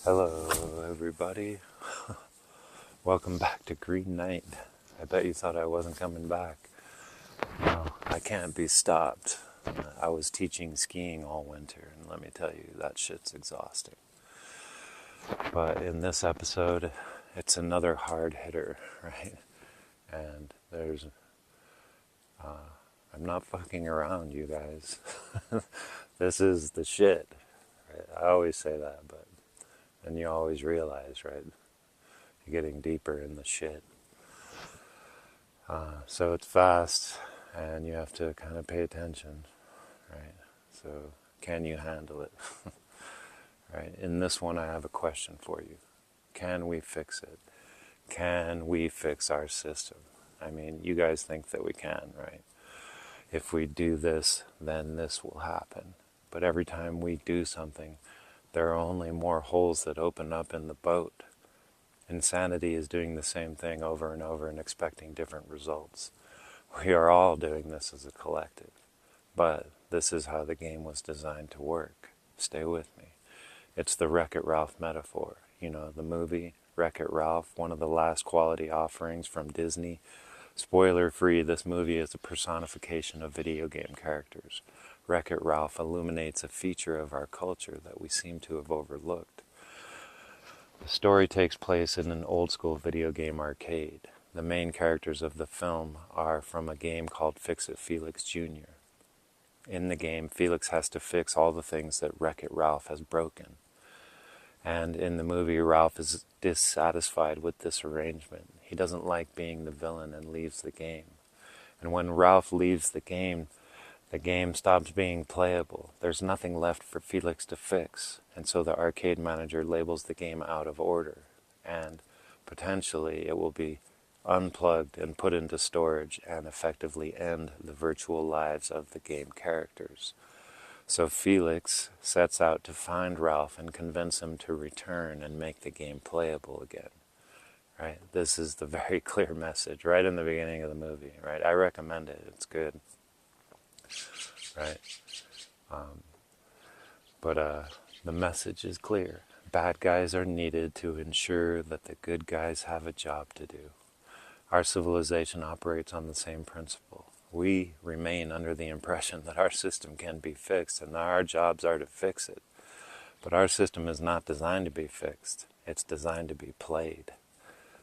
Hello, everybody. Welcome back to Green Night. I bet you thought I wasn't coming back. No, I can't be stopped. I was teaching skiing all winter, and let me tell you, that shit's exhausting. But in this episode, it's another hard hitter, right? And I'm not fucking around, you guys. This is the shit. Right? I always say that, but and you always realize, right? You're getting deeper in the shit. So it's fast, and you have to kind of pay attention, right? So can you handle it? Right? In this one, I have a question for you. Can we fix it? Can we fix our system? I mean, you guys think that we can, right? If we do this, then this will happen. But every time we do something, there are only more holes that open up in the boat. Insanity is doing the same thing over and over and expecting different results. We are all doing this as a collective. But this is how the game was designed to work. Stay with me. It's the Wreck-It Ralph metaphor. You know, the movie Wreck-It Ralph, one of the last quality offerings from Disney. Spoiler-free, this movie is a personification of video game characters. Wreck-It Ralph illuminates a feature of our culture that we seem to have overlooked. The story takes place in an old-school video game arcade. The main characters of the film are from a game called Fix-It Felix Jr. In the game, Felix has to fix all the things that Wreck-It Ralph has broken. And in the movie, Ralph is dissatisfied with this arrangement. He doesn't like being the villain and leaves the game. And when Ralph leaves the game stops being playable. There's nothing left for Felix to fix, and so the arcade manager labels the game out of order, and potentially it will be unplugged and put into storage and effectively end the virtual lives of the game characters. So Felix sets out to find Ralph and convince him to return and make the game playable again. Right? This is the very clear message right in the beginning of the movie. Right? I recommend it. It's good. Right? But the message is clear. Bad guys are needed to ensure that the good guys have a job to do. Our civilization operates on the same principle. We remain under the impression that our system can be fixed and that our jobs are to fix it. But our system is not designed to be fixed. It's designed to be played.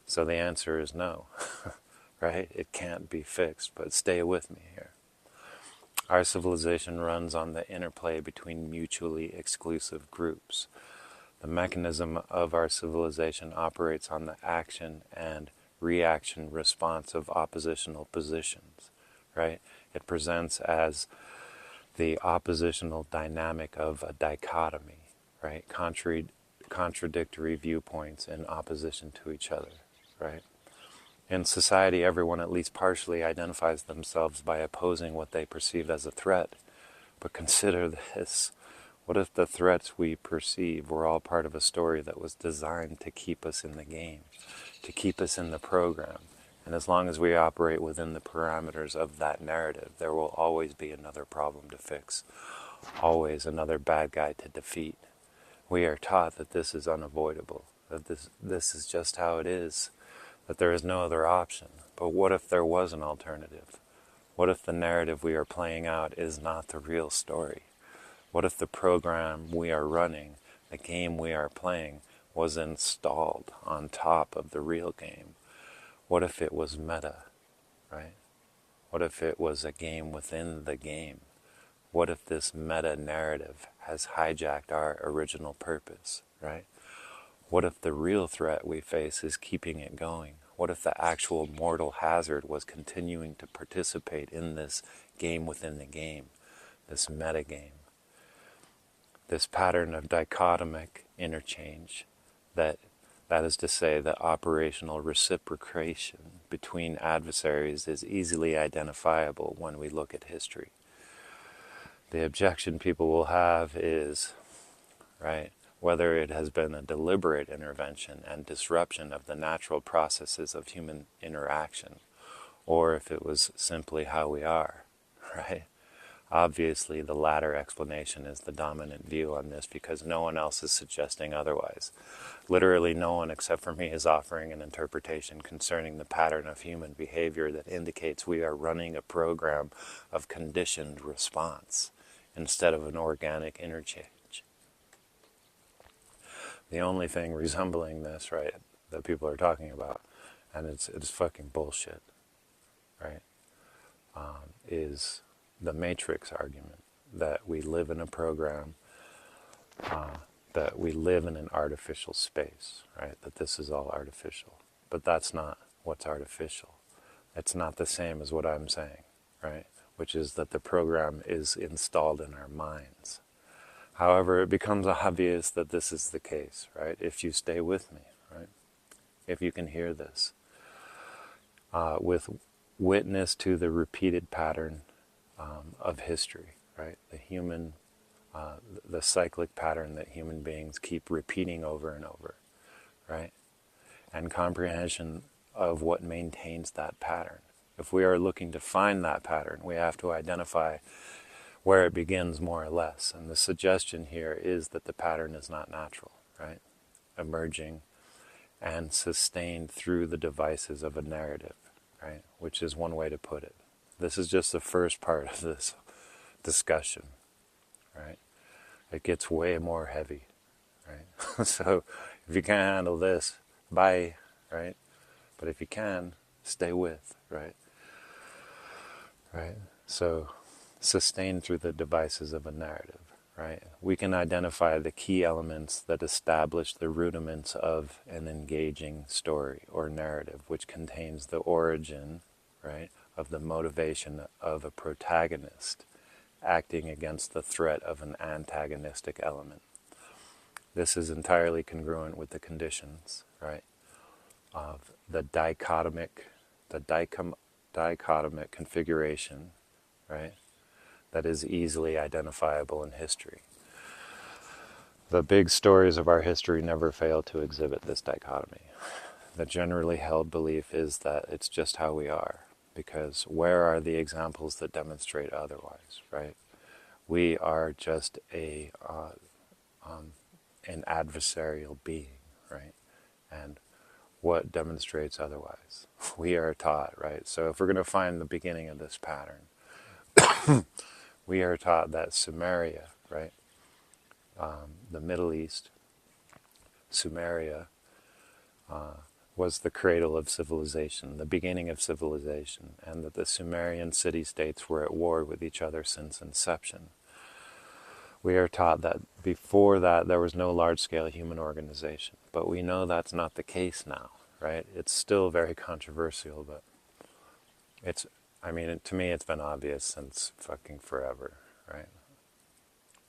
So the answer is no. Right? It can't be fixed, but stay with me here. Our civilization runs on the interplay between mutually exclusive groups. The mechanism of our civilization operates on the action and reaction response of oppositional positions, right? It presents as the oppositional dynamic of a dichotomy, right? Contradictory viewpoints in opposition to each other, right? In society, everyone at least partially identifies themselves by opposing what they perceive as a threat. But consider this. What if the threats we perceive were all part of a story that was designed to keep us in the game, to keep us in the program? And as long as we operate within the parameters of that narrative, there will always be another problem to fix, always another bad guy to defeat. We are taught that this is unavoidable, that this is just how it is, that there is no other option. But what if there was an alternative? What if the narrative we are playing out is not the real story? What if the program we are running, the game we are playing, was installed on top of the real game? What if it was meta, right? What if it was a game within the game? What if this meta narrative has hijacked our original purpose, right? What if the real threat we face is keeping it going? What if the actual mortal hazard was continuing to participate in this game within the game, this meta game? This pattern of dichotomic interchange. That is to say that operational reciprocation between adversaries is easily identifiable when we look at history. The objection people will have is, right, whether it has been a deliberate intervention and disruption of the natural processes of human interaction, or if it was simply how we are, right? Obviously, the latter explanation is the dominant view on this because no one else is suggesting otherwise. Literally no one except for me is offering an interpretation concerning the pattern of human behavior that indicates we are running a program of conditioned response instead of an organic interchange. The only thing resembling this, right, that people are talking about, and it's fucking bullshit, right, is the matrix argument that we live in a program, that we live in an artificial space, right, that this is all artificial. But that's not what's artificial. It's not the same as what I'm saying, right, which is that the program is installed in our minds. However, it becomes obvious that this is the case, right, if you stay with me, right, if you can hear this, with witness to the repeated pattern of history, right? The cyclic pattern that human beings keep repeating over and over, right? And comprehension of what maintains that pattern. If we are looking to find that pattern, we have to identify where it begins more or less. And the suggestion here is that the pattern is not natural, right? Emerging and sustained through the devices of a narrative, right? Which is one way to put it. This is just the first part of this discussion, right? It gets way more heavy, right? So if you can't handle this, bye, right? But if you can, stay with, right? Right? So sustained through the devices of a narrative, right? We can identify the key elements that establish the rudiments of an engaging story or narrative, which contains the origin, right, of the motivation of a protagonist acting against the threat of an antagonistic element. This is entirely congruent with the conditions, right, of the dichotomic configuration, right, that is easily identifiable in history. The big stories of our history never fail to exhibit this dichotomy. The generally held belief is that it's just how we are, because where are the examples that demonstrate otherwise, right? We are just an adversarial being, right? And what demonstrates otherwise? We are taught, right? So if we're going to find the beginning of this pattern, we are taught that Sumeria, right? The Middle East, Sumeria, was the cradle of civilization, the beginning of civilization, and that the Sumerian city-states were at war with each other since inception. We are taught that before that there was no large-scale human organization, but we know that's not the case now, right? It's still very controversial, but to me it's been obvious since fucking forever, right?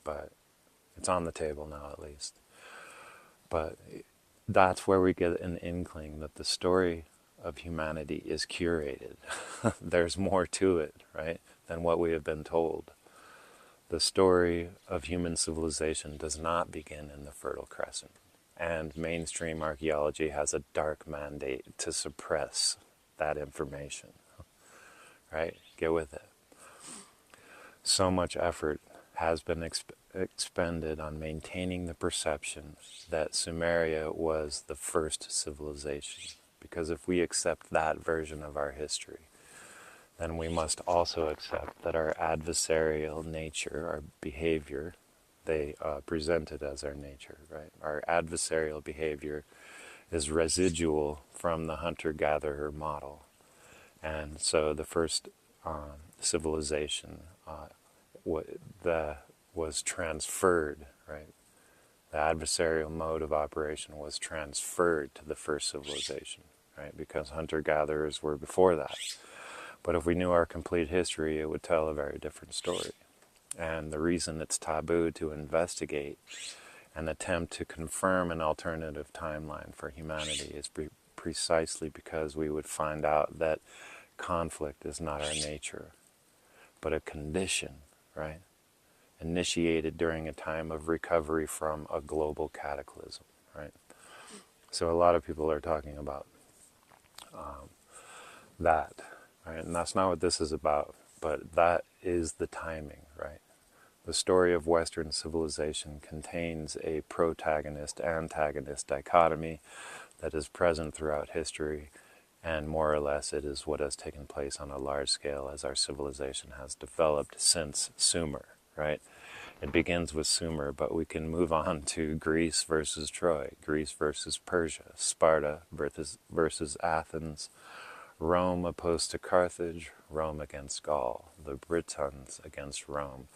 But it's on the table now at least. But that's where we get an inkling that the story of humanity is curated. There's more to it, right, than what we have been told. The story of human civilization does not begin in the Fertile Crescent, and mainstream archaeology has a dark mandate to suppress that information, right? Get with it. So much effort has been expended on maintaining the perception that Sumeria was the first civilization. Because if we accept that version of our history, then we must also accept that our adversarial nature, our behavior, they present it as our nature, right? Our adversarial behavior is residual from the hunter-gatherer model. And so the first civilization was transferred, right? The adversarial mode of operation was transferred to the first civilization, right? Because hunter-gatherers were before that. But if we knew our complete history, it would tell a very different story. And the reason it's taboo to investigate An attempt to confirm an alternative timeline for humanity is precisely because we would find out that conflict is not our nature, but a condition, right? Initiated during a time of recovery from a global cataclysm, right? So a lot of people are talking about that, right? And that's not what this is about, but that is the timing, right? The story of Western civilization contains a protagonist-antagonist dichotomy that is present throughout history, and more or less it is what has taken place on a large scale as our civilization has developed since Sumer, right? It begins with Sumer, but we can move on to Greece versus Troy, Greece versus Persia, Sparta versus Athens, Rome opposed to Carthage, Rome against Gaul, the Britons against Rome,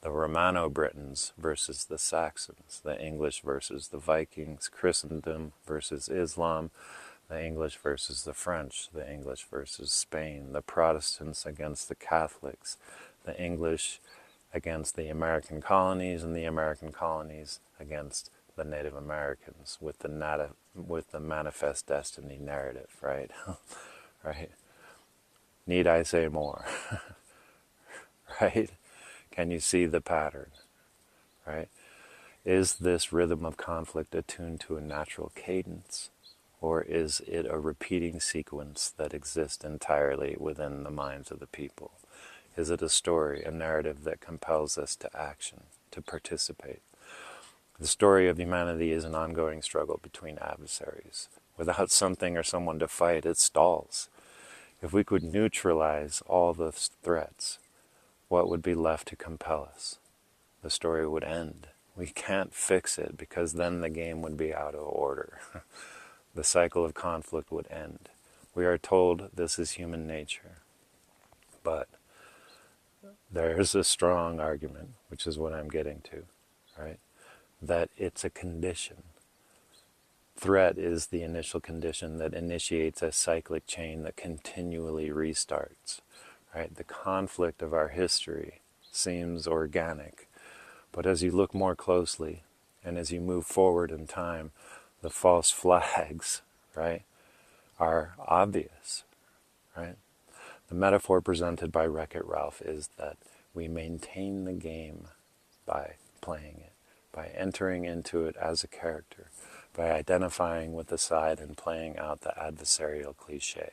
the Romano-Britons versus the Saxons, the English versus the Vikings, Christendom versus Islam, the English versus the French, the English versus Spain, the Protestants against the Catholics, the English against the American colonies, and the American colonies against the Native Americans with the manifest destiny narrative, right? Right? Need I say more? Right? Can you see the pattern? Right? Is this rhythm of conflict attuned to a natural cadence, or is it a repeating sequence that exists entirely within the minds of the people? Is it a story, a narrative that compels us to action, to participate? The story of humanity is an ongoing struggle between adversaries. Without something or someone to fight, it stalls. If we could neutralize all the threats, what would be left to compel us? The story would end. We can't fix it because then the game would be out of order. The cycle of conflict would end. We are told this is human nature. But there's a strong argument, which is what I'm getting to, right? That it's a condition. Threat is the initial condition that initiates a cyclic chain that continually restarts, right? The conflict of our history seems organic, but as you look more closely and as you move forward in time, the false flags, right, are obvious, right? The metaphor presented by Wreck-It Ralph is that we maintain the game by playing it, by entering into it as a character, by identifying with the side and playing out the adversarial cliché.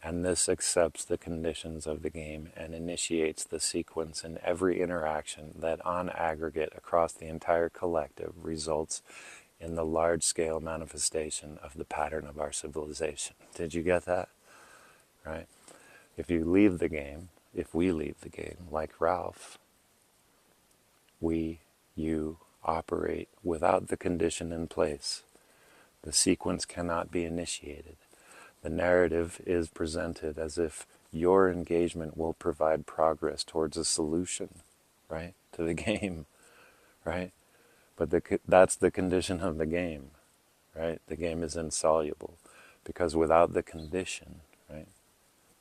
And this accepts the conditions of the game and initiates the sequence in every interaction that on aggregate across the entire collective results in the large-scale manifestation of the pattern of our civilization. Did you get that? Right? If you leave the game, if we leave the game, like Ralph, you operate without the condition in place. The sequence cannot be initiated. The narrative is presented as if your engagement will provide progress towards a solution, right, to the game, right? But that's the condition of the game, right? The game is insoluble because without the condition, right,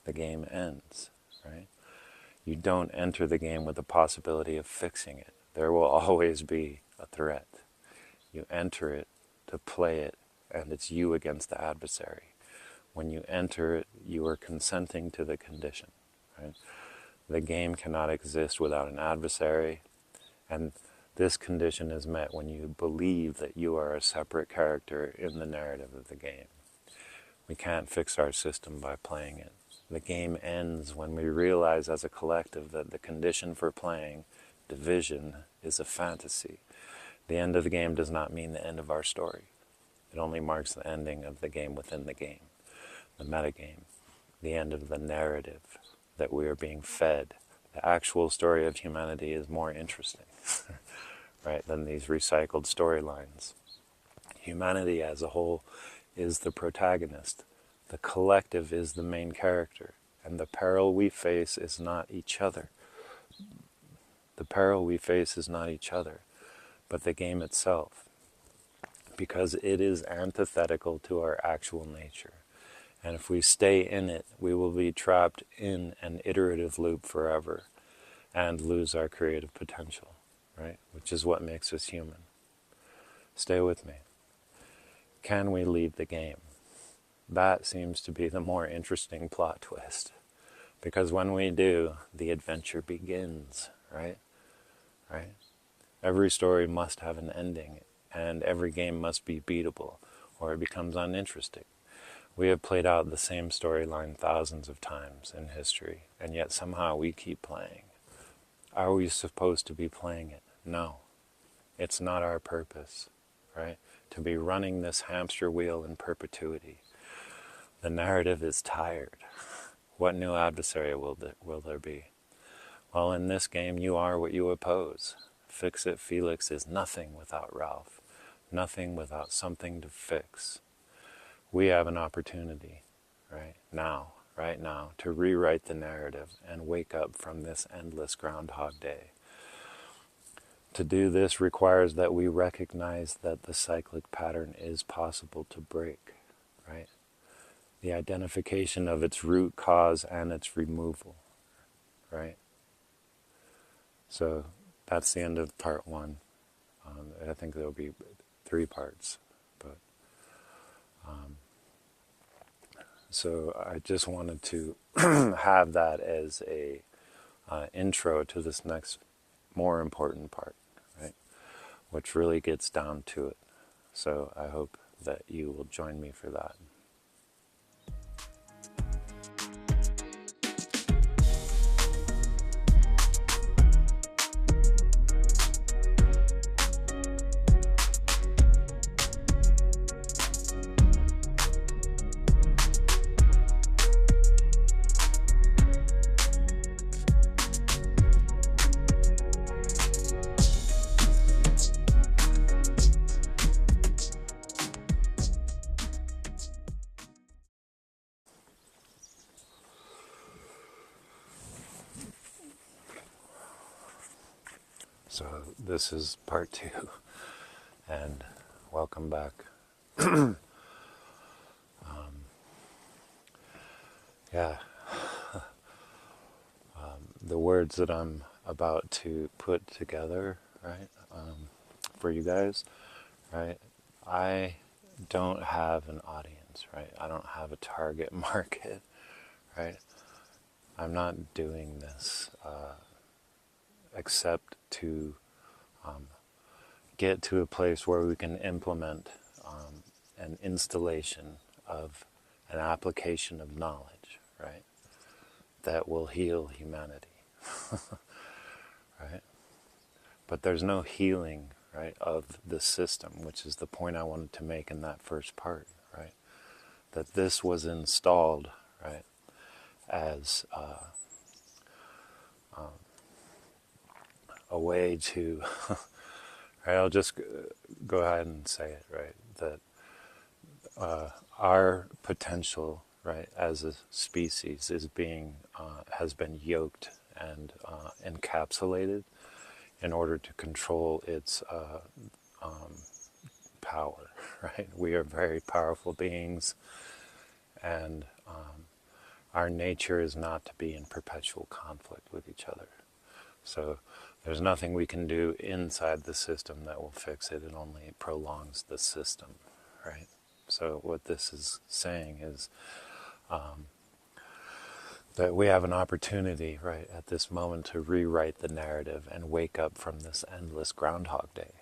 the game ends, right? You don't enter the game with the possibility of fixing it. There will always be a threat. You enter it to play it, and it's you against the adversary. When you enter it, you are consenting to the condition, right? The game cannot exist without an adversary, and this condition is met when you believe that you are a separate character in the narrative of the game. We can't fix our system by playing it. The game ends when we realize as a collective that the condition for playing, division, is a fantasy. The end of the game does not mean the end of our story. It only marks the ending of the game within the game, the metagame, the end of the narrative that we are being fed. The actual story of humanity is more interesting, right, than these recycled storylines. Humanity as a whole is the protagonist. The collective is the main character, and the peril we face is not each other. The peril we face is not each other, but the game itself, because it is antithetical to our actual nature. And if we stay in it, we will be trapped in an iterative loop forever and lose our creative potential, right? Which is what makes us human. Stay with me. Can we leave the game? That seems to be the more interesting plot twist. Because when we do, the adventure begins, right? Right? Every story must have an ending, and every game must be beatable, or it becomes uninteresting. We have played out the same storyline thousands of times in history, and yet somehow we keep playing. Are we supposed to be playing it? No. It's not our purpose, right? To be running this hamster wheel in perpetuity. The narrative is tired. What new adversary will there be? Well, in this game, you are what you oppose. Fix-It Felix is nothing without Ralph, nothing without something to fix. We have an opportunity, right now, to rewrite the narrative and wake up from this endless Groundhog Day. To do this requires that we recognize that the cyclic pattern is possible to break, right? The identification of its root cause and its removal, right? So that's the end of part one. I think there'll be 3 parts, but so I just wanted to have that as a intro to this next more important part, right? Which really gets down to it. So I hope that you will join me for that. So this is part 2, and welcome back. Yeah, the words that I'm about to put together, right, for you guys, right, I don't have an audience, right, I don't have a target market, right, I'm not doing this except to get to a place where we can implement an installation of an application of knowledge, right, that will heal humanity, right? But there's no healing, right, of the system, which is the point I wanted to make in that first part, right? That this was installed, right, as a way to, right, I'll just go ahead and say it, right, that our potential, right, as a species is being, has been yoked and encapsulated in order to control its power, right? We are very powerful beings, and our nature is not to be in perpetual conflict with each other. So there's nothing we can do inside the system that will fix it. It only prolongs the system, right? So what this is saying is that we have an opportunity, right, at this moment to rewrite the narrative and wake up from this endless Groundhog Day.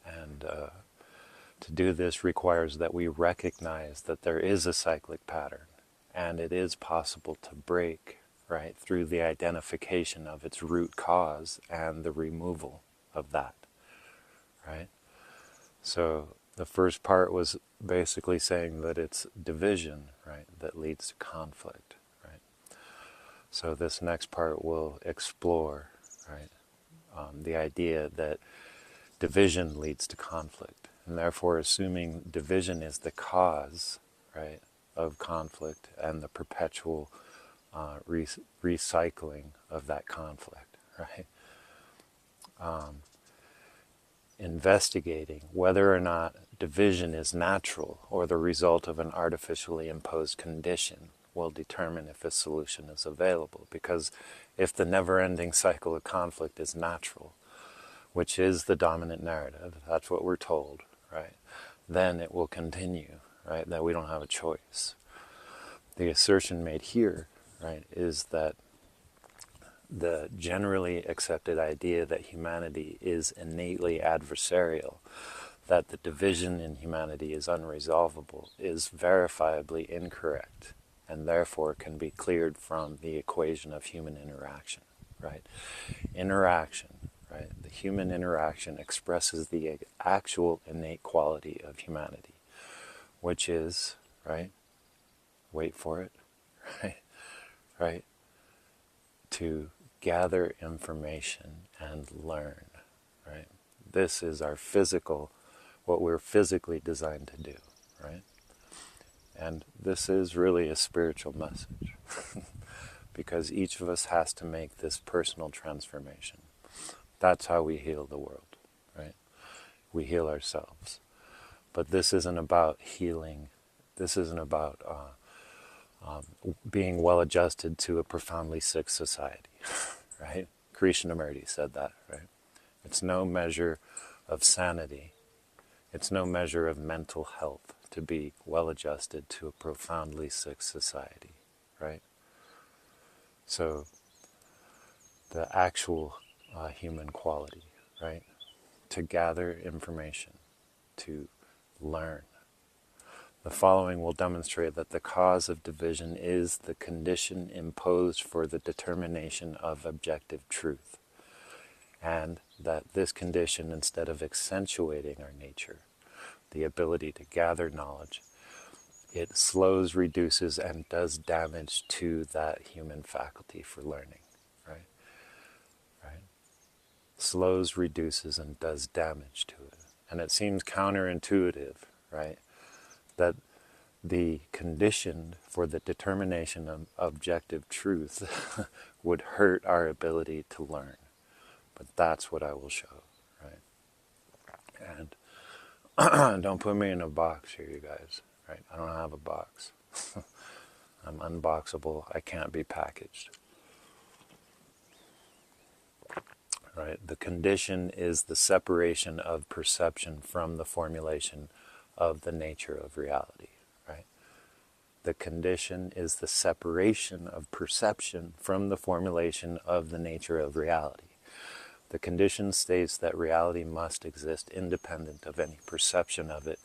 And to do this requires that we recognize that there is a cyclic pattern, and it is possible to break, right, through the identification of its root cause and the removal of that, right? So the first part was basically saying that it's division, right, that leads to conflict, right? So this next part will explore, right, the idea that division leads to conflict, and therefore assuming division is the cause, right, of conflict and the perpetual recycling of that conflict, right? Investigating whether or not division is natural or the result of an artificially imposed condition will determine if a solution is available. Because if the never-ending cycle of conflict is natural, which is the dominant narrative, that's what we're told, right? Then it will continue, right? That we don't have a choice. The assertion made here, right, is that the generally accepted idea that humanity is innately adversarial, that the division in humanity is unresolvable, is verifiably incorrect, and therefore can be cleared from the equation of human interaction, right? Interaction, right? The human interaction expresses the actual innate quality of humanity, which is, right? Wait for it, right? Right? To gather information and learn, right? This is our physical, what we're physically designed to do, right? And this is really a spiritual message because each of us has to make this personal transformation. That's how we heal the world, right? We heal ourselves. But this isn't about healing. This isn't about being well adjusted to a profoundly sick society, right? Krishnamurti said that, right? It's no measure of sanity. It's no measure of mental health to be well adjusted to a profoundly sick society, right? So the actual human quality, right? To gather information, to learn. The following will demonstrate that the cause of division is the condition imposed for the determination of objective truth, and that this condition, instead of accentuating our nature, the ability to gather knowledge, it slows, reduces, and does damage to that human faculty for learning, right? Right? Slows, reduces, and does damage to it. And it seems counterintuitive, right? That the condition for the determination of objective truth would hurt our ability to learn. But that's what I will show, right? And don't put me in a box here, you guys, right? I don't have a box. I'm unboxable. I can't be packaged. Right? The condition is the separation of perception from the formulation of the nature of reality, right? The condition is the separation of perception from the formulation of the nature of reality. The condition states that reality must exist independent of any perception of it,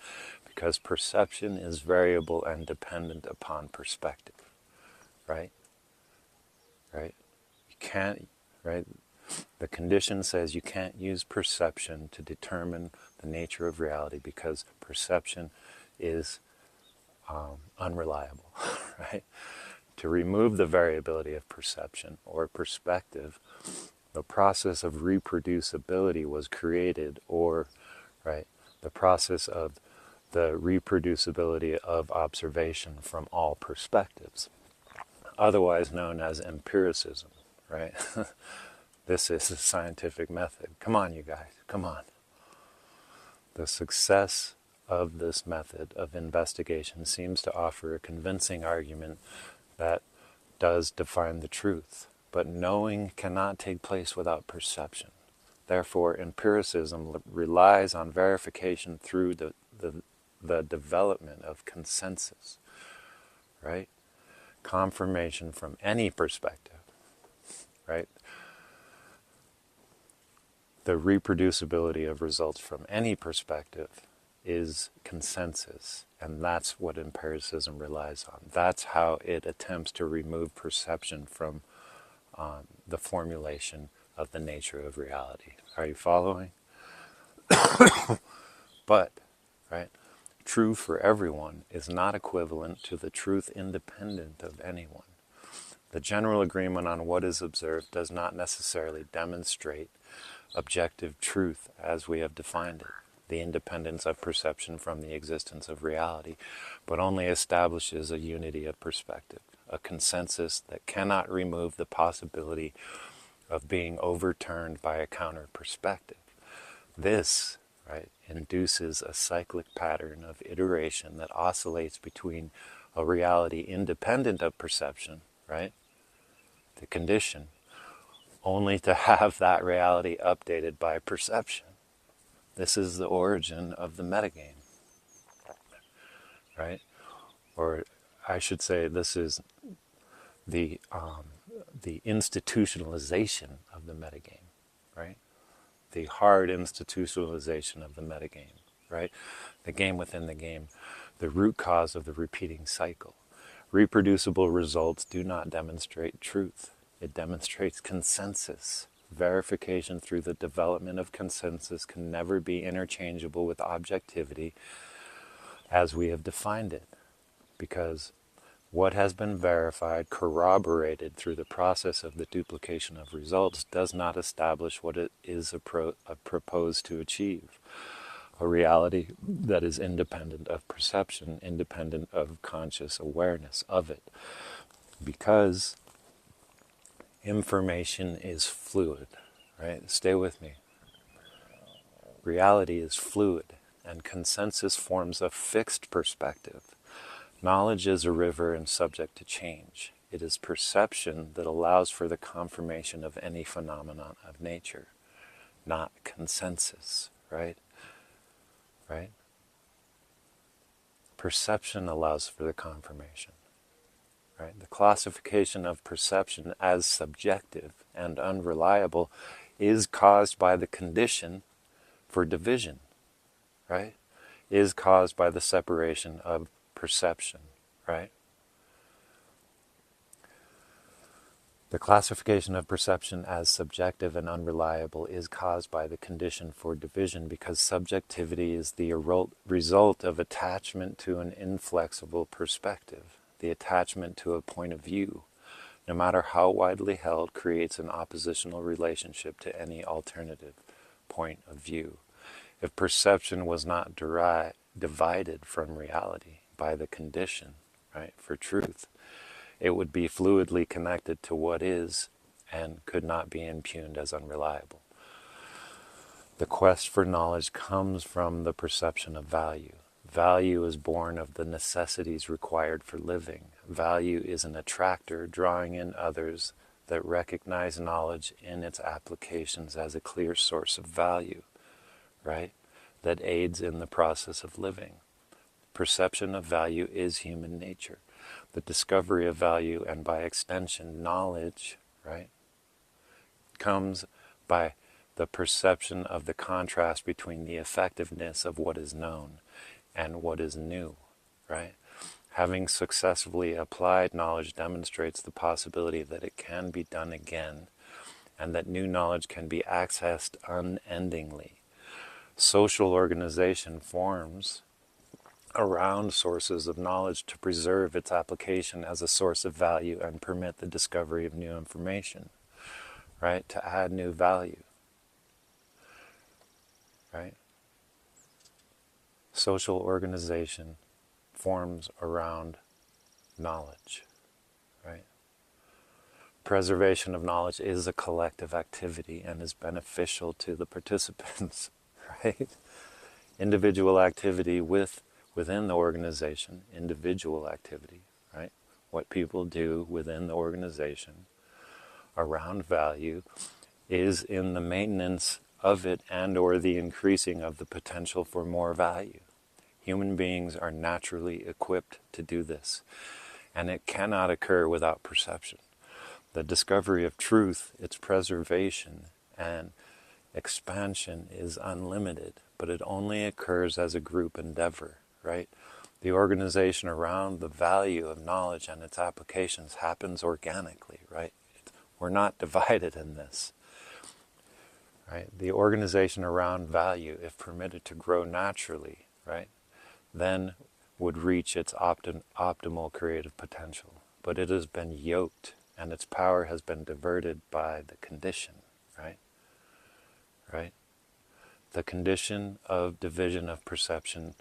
because perception is variable and dependent upon perspective, right? Right? You can't, right? The condition says you can't use perception to determine the nature of reality because perception is unreliable, right? To remove the variability of perception or perspective, the process of reproducibility was created, or, right, the process of the reproducibility of observation from all perspectives, otherwise known as empiricism, right? This is a scientific method. Come on, you guys, come on. The success of this method of investigation seems to offer a convincing argument that does define the truth, but knowing cannot take place without perception. Therefore, empiricism relies on verification through the development of consensus, right? Confirmation from any perspective, right? The reproducibility of results from any perspective is consensus, and that's what empiricism relies on. That's how it attempts to remove perception from the formulation of the nature of reality. Are you following? But, right, true for everyone is not equivalent to the truth independent of anyone. The general agreement on what is observed does not necessarily demonstrate objective truth as we have defined it, the independence of perception from the existence of reality, but only establishes a unity of perspective, a consensus that cannot remove the possibility of being overturned by a counter perspective. This, right, induces a cyclic pattern of iteration that oscillates between a reality independent of perception, right, the condition, only to have that reality updated by perception. This is the origin of the metagame, right? Or I should say, this is the institutionalization of the metagame, right? The hard institutionalization of the metagame, right? The game within the game, the root cause of the repeating cycle. Reproducible results do not demonstrate truth. It demonstrates consensus. Verification through the development of consensus can never be interchangeable with objectivity as we have defined it, because what has been verified, corroborated through the process of the duplication of results, does not establish what it is proposed to achieve. A reality that is independent of perception, independent of conscious awareness of it. Because information is fluid, right? Stay with me. Reality is fluid, and consensus forms a fixed perspective. Knowledge is a river and subject to change. It is perception that allows for the confirmation of any phenomenon of nature, not consensus, right? Right? Perception allows for the confirmation, right? The classification of perception as subjective and unreliable is caused by the condition for division, right? Is caused by the separation of perception, right? The classification of perception as subjective and unreliable is caused by the condition for division, because subjectivity is the result of attachment to an inflexible perspective. The attachment to a point of view, no matter how widely held, creates an oppositional relationship to any alternative point of view. If perception was not divided from reality by the condition, right, for truth, it would be fluidly connected to what is and could not be impugned as unreliable. The quest for knowledge comes from the perception of value. Value is born of the necessities required for living. Value is an attractor drawing in others that recognize knowledge in its applications as a clear source of value, right? That aids in the process of living. Perception of value is human nature. The discovery of value, and by extension, knowledge, right, comes by the perception of the contrast between the effectiveness of what is known and what is new, right? Having successfully applied knowledge demonstrates the possibility that it can be done again, and that new knowledge can be accessed unendingly. Social organization forms around sources of knowledge to preserve its application as a source of value and permit the discovery of new information, right? To add new value, right? Social organization forms around knowledge, right? Preservation of knowledge is a collective activity and is beneficial to the participants, right? Individual activity within the organization, individual activity, right? What people do within the organization around value is in the maintenance of it and or the increasing of the potential for more value. Human beings are naturally equipped to do this, and it cannot occur without perception. The discovery of truth, its preservation and expansion is unlimited, but it only occurs as a group endeavor, right? The organization around the value of knowledge and its applications happens organically, right? We're not divided in this, right? The organization around value, if permitted to grow naturally, right, then would reach its optimal creative potential. But it has been yoked, and its power has been diverted by the condition, right? Right? The condition of division of perception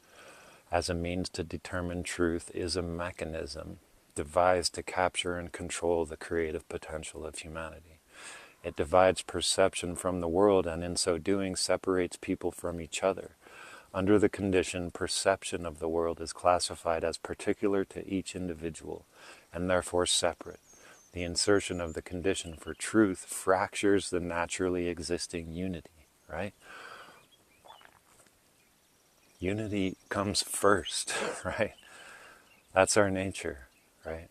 as a means to determine truth is a mechanism devised to capture and control the creative potential of humanity. It divides perception from the world, and in so doing separates people from each other. Under the condition, perception of the world is classified as particular to each individual, and therefore separate. The insertion of the condition for truth fractures the naturally existing unity, right? Unity comes first, right? That's our nature, right?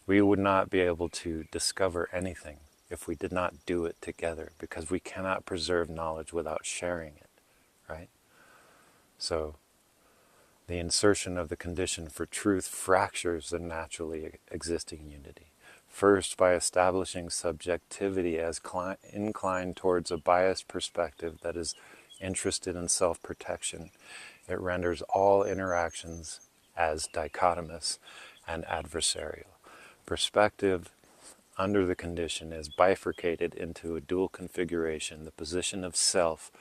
We would not be able to discover anything if we did not do it together, because we cannot preserve knowledge without sharing it, right? So the insertion of the condition for truth fractures the naturally existing unity. First, by establishing subjectivity as inclined towards a biased perspective that is interested in self-protection, it renders all interactions as dichotomous and adversarial. Perspective under the condition is bifurcated into a dual configuration, the position of self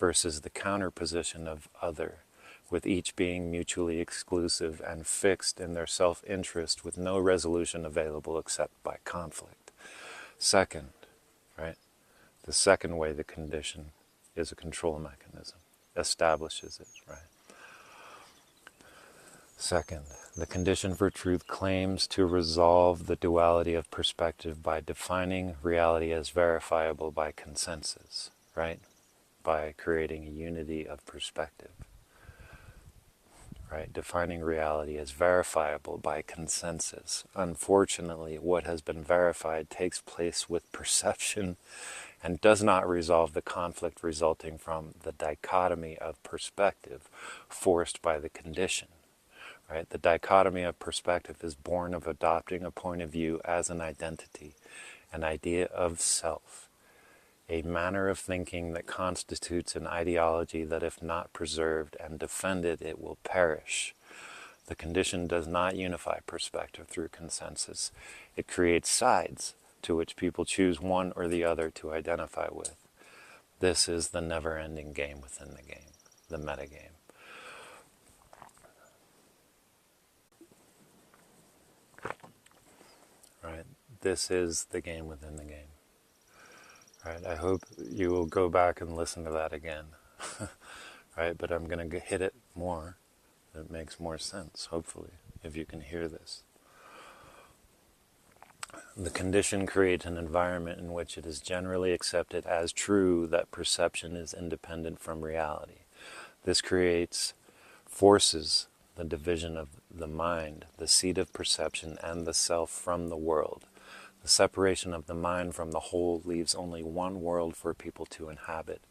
versus the counter position of other, with each being mutually exclusive and fixed in their self-interest with no resolution available except by conflict. Second, right, the second way the condition is a control mechanism, establishes it, right? Second, the condition for truth claims to resolve the duality of perspective by defining reality as verifiable by consensus, right? By creating a unity of perspective, right? Defining reality as verifiable by consensus. Unfortunately, what has been verified takes place with perception and does not resolve the conflict resulting from the dichotomy of perspective forced by the condition. Right? The dichotomy of perspective is born of adopting a point of view as an identity, an idea of self, a manner of thinking that constitutes an ideology that if not preserved and defended, it will perish. The condition does not unify perspective through consensus. It creates sides to which people choose one or the other to identify with. This is the never-ending game within the game, the metagame. Right? This is the game within the game. Right? I hope you will go back and listen to that again. Right? But I'm going to hit it more. It makes more sense, hopefully, if you can hear this. The condition creates an environment in which it is generally accepted as true that perception is independent from reality. This forces the division of the mind, the seat of perception, and the self from the world. The separation of the mind from the whole leaves only one world for people to inhabit,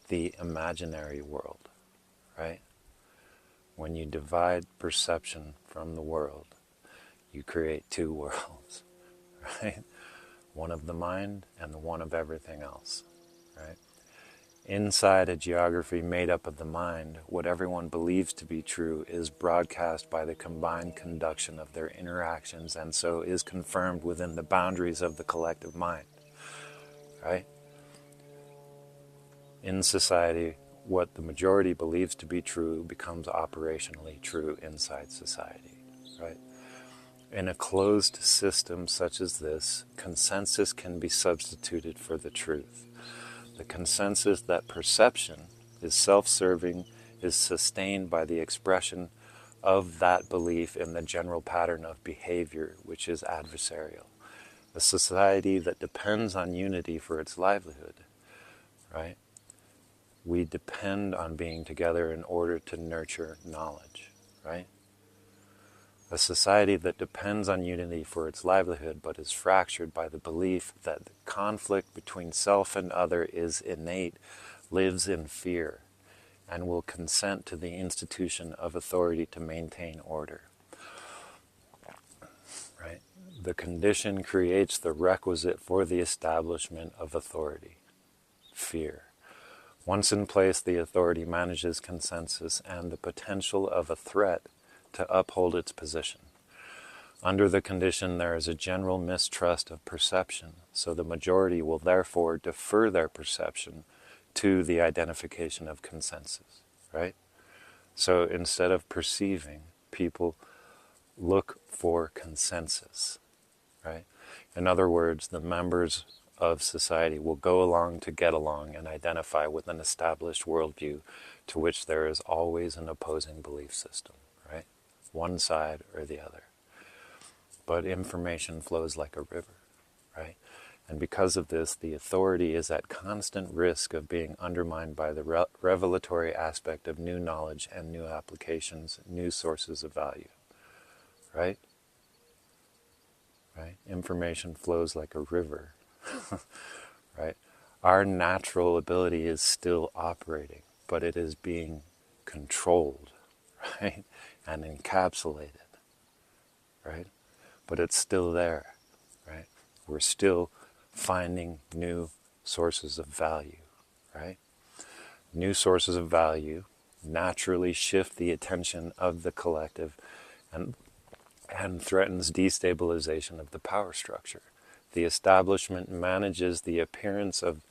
the imaginary world, right? When you divide perception from the world, you create two worlds, right? One of the mind and the one of everything else, right? Inside a geography made up of the mind, what everyone believes to be true is broadcast by the combined conduction of their interactions, and so is confirmed within the boundaries of the collective mind, right? In society, what the majority believes to be true becomes operationally true inside society, right? In a closed system such as this, consensus can be substituted for the truth. The consensus that perception is self-serving is sustained by the expression of that belief in the general pattern of behavior, which is adversarial. A society that depends on unity for its livelihood, right? We depend on being together in order to nurture knowledge, right? A society that depends on unity for its livelihood but is fractured by the belief that the conflict between self and other is innate, lives in fear, and will consent to the institution of authority to maintain order. Right? The condition creates the requisite for the establishment of authority, fear. Once in place, the authority manages consensus and the potential of a threat to uphold its position. Under the condition, there is a general mistrust of perception, so the majority will therefore defer their perception to the identification of consensus, right? So instead of perceiving, people look for consensus, right? In other words, the members of society will go along to get along and identify with an established worldview to which there is always an opposing belief system, right? One side or the other. But information flows like a river. right? And because of this, the authority is at constant risk of being undermined by the revelatory aspect of new knowledge and new applications, new sources of value, right? Right? Information flows like a river, right? Our natural ability is still operating, but it is being controlled, right? And encapsulated, right? But it's still there, right? We're still finding new sources of value, right? New sources of value naturally shift the attention of the collective and threatens destabilization of the power structure. The establishment manages the appearance of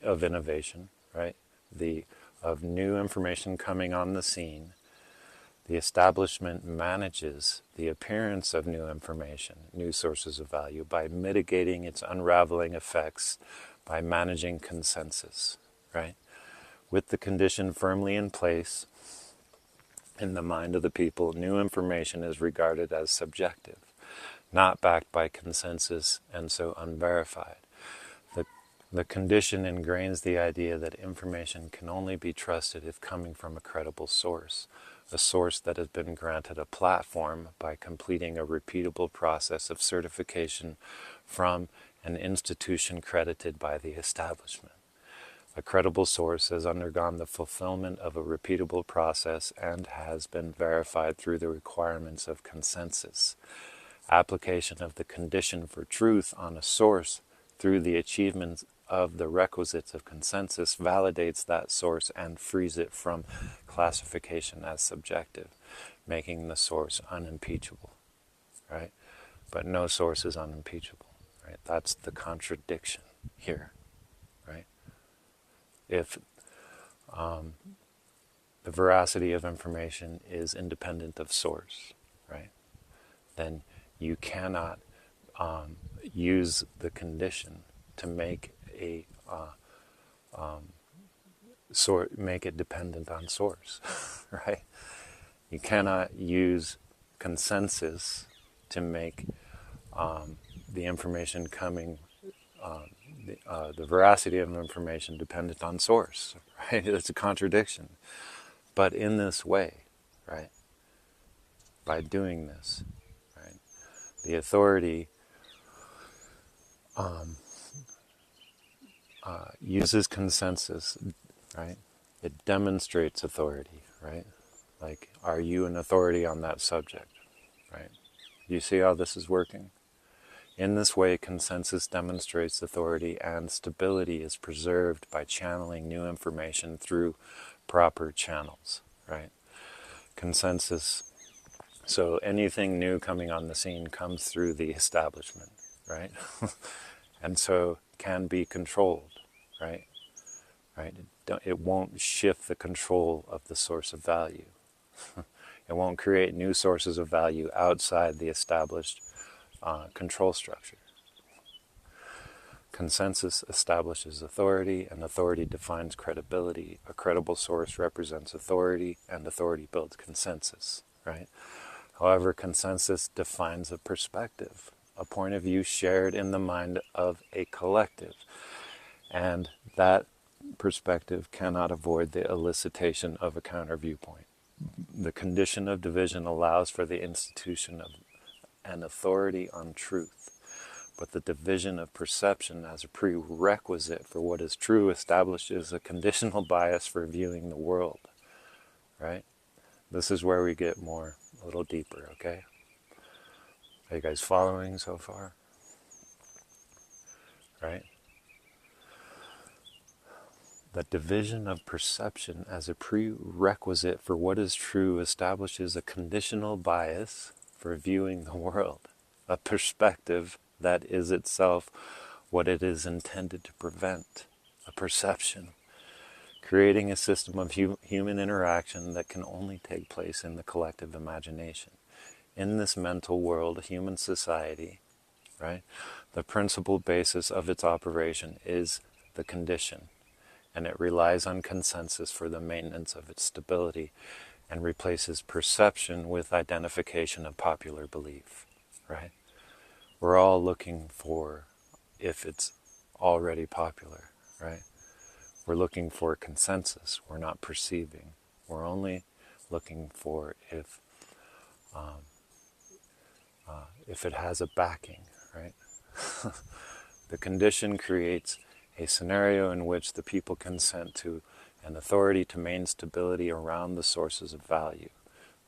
innovation, right? Of new information coming on the scene. The establishment manages the appearance of new information, new sources of value, by mitigating its unraveling effects, by managing consensus, right? With the condition firmly in place in the mind of the people, new information is regarded as subjective, not backed by consensus and so unverified. The condition ingrains the idea that information can only be trusted if coming from a credible source, a source that has been granted a platform by completing a repeatable process of certification from an institution credited by the establishment. A credible source has undergone the fulfillment of a repeatable process and has been verified through the requirements of consensus. Application of the condition for truth on a source through the achievement of the requisites of consensus validates that source and frees it from classification as subjective, making the source unimpeachable, right? But no source is unimpeachable, right? That's the contradiction here, right? If the veracity of information is independent of source, right, then you cannot use the condition to make make it dependent on source, right? You cannot use consensus to make the information coming, the veracity of information dependent on source, right? It's a contradiction. But in this way, right, by doing this, right, the authority uses consensus, right? It demonstrates authority, right? Like, are you an authority on that subject, right? Do you see how this is working? In this way, consensus demonstrates authority and stability is preserved by channeling new information through proper channels, right? Consensus, so anything new coming on the scene comes through the establishment, right? And so can be controlled, right? Right? It won't shift the control of the source of value. It won't create new sources of value outside the established control structure. Consensus establishes authority, and authority defines credibility. A credible source represents authority, and authority builds consensus, right? However, consensus defines a perspective, a point of view shared in the mind of a collective, and that perspective cannot avoid the elicitation of a counter viewpoint. The condition of division allows for the institution of an authority on truth, but the division of perception as a prerequisite for what is true establishes a conditional bias for viewing the world, right? This is where we get a little deeper, okay? Are you guys following so far? Right? The division of perception as a prerequisite for what is true establishes a conditional bias for viewing the world, a perspective that is itself what it is intended to prevent, a perception, creating a system of human interaction that can only take place in the collective imagination. In this mental world, human society, right, the principal basis of its operation is the condition, and it relies on consensus for the maintenance of its stability and replaces perception with identification of popular belief, right? We're all looking for if it's already popular, right? We're looking for consensus. We're not perceiving. We're only looking for if it has a backing, right? The condition creates a scenario in which the people consent to an authority to maintain stability around the sources of value,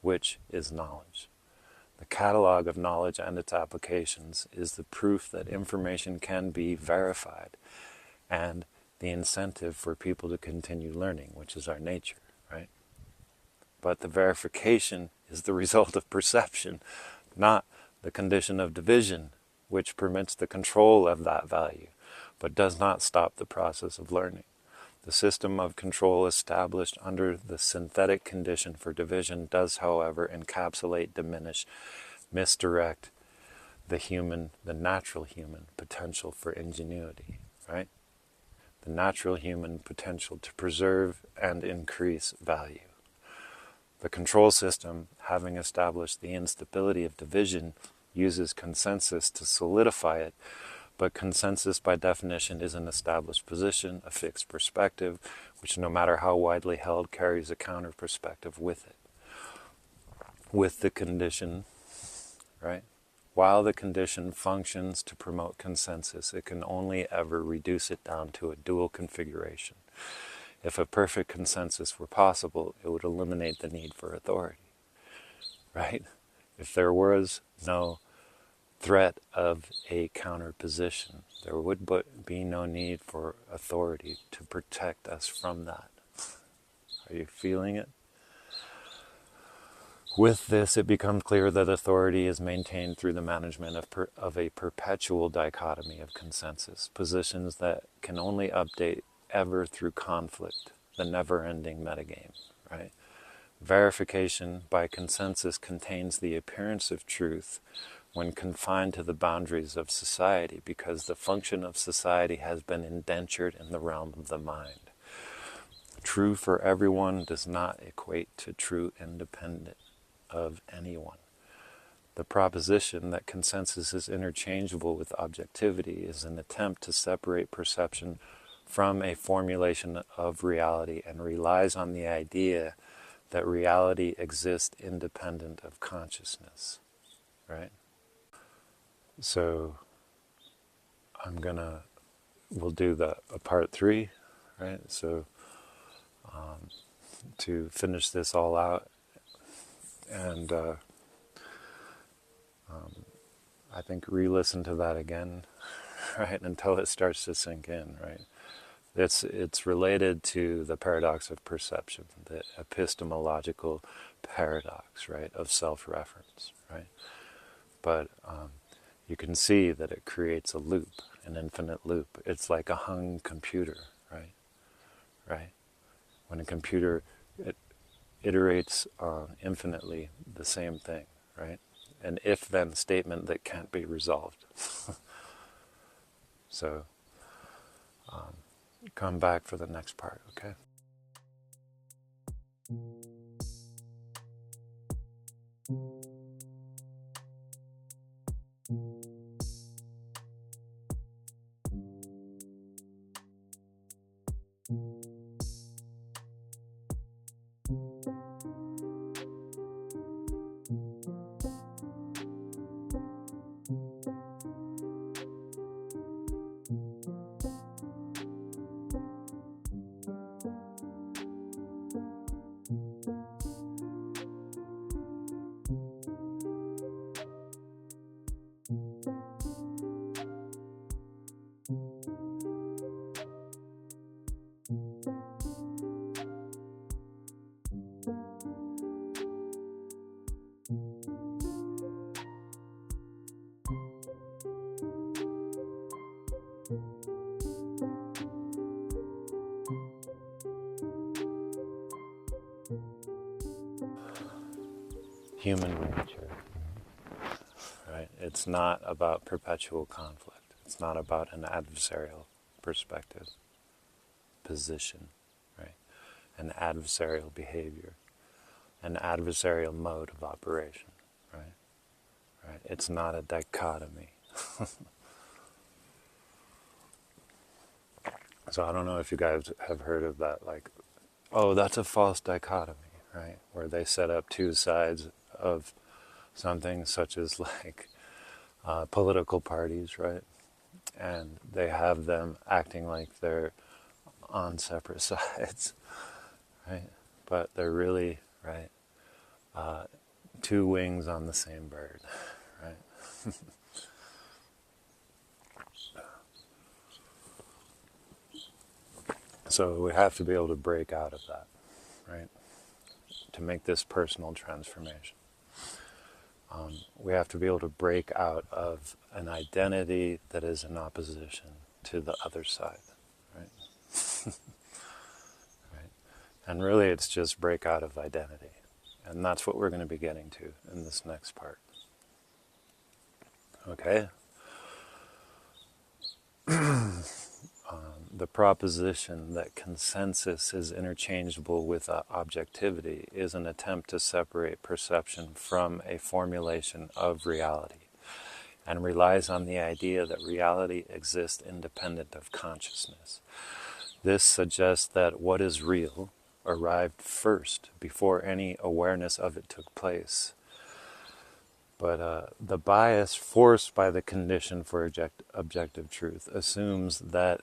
which is knowledge. The catalog of knowledge and its applications is the proof that information can be verified and the incentive for people to continue learning, which is our nature, right? But the verification is the result of perception, not the condition of division, which permits the control of that value, but does not stop the process of learning. The system of control established under the synthetic condition for division does, however, encapsulate, diminish, misdirect the natural human potential for ingenuity, right? The natural human potential to preserve and increase value. The control system, having established the instability of division, uses consensus to solidify it, but consensus by definition is an established position, a fixed perspective, which no matter how widely held carries a counter perspective with it. With the condition, right? While the condition functions to promote consensus, it can only ever reduce it down to a dual configuration. If a perfect consensus were possible, it would eliminate the need for authority, right? If there was no threat of a counterposition, there would be no need for authority to protect us from that. Are you feeling it? With this, it becomes clear that authority is maintained through the management of a perpetual dichotomy of consensus, positions that can only update ever through conflict, the never-ending metagame, right? Verification by consensus contains the appearance of truth when confined to the boundaries of society, because the function of society has been indentured in the realm of the mind. True for everyone does not equate to true independent of anyone. The proposition that consensus is interchangeable with objectivity is an attempt to separate perception from a formulation of reality and relies on the idea that reality exists independent of consciousness, right? So we'll do a part 3, right? So to finish this all out, and I think re-listen to that again, right, until it starts to sink in, right? It's related to the paradox of perception, the epistemological paradox, right, of self-reference, right? But you can see that it creates a loop, an infinite loop. It's like a hung computer, right? Right? When a computer iterates infinitely the same thing, right? An if-then statement that can't be resolved. So come back for the next part, okay? Human nature, right? It's not about perpetual conflict. It's not about an adversarial perspective, position, right? An adversarial behavior, an adversarial mode of operation, right? Right? It's not a dichotomy. So I don't know if you guys have heard of that, like, oh, that's a false dichotomy, right? Where they set up two sides of something, such as like political parties, right? And they have them acting like they're on separate sides, right? But they're really, right, two wings on the same bird, right? So we have to be able to break out of that, right? To make this personal transformation. We have to be able to break out of an identity that is in opposition to the other side, right? Right? And really it's just break out of identity. And that's what we're going to be getting to in this next part. Okay? The proposition that consensus is interchangeable with objectivity is an attempt to separate perception from a formulation of reality, and relies on the idea that reality exists independent of consciousness. This suggests that what is real arrived first, before any awareness of it took place. But the bias forced by the condition for objective truth assumes that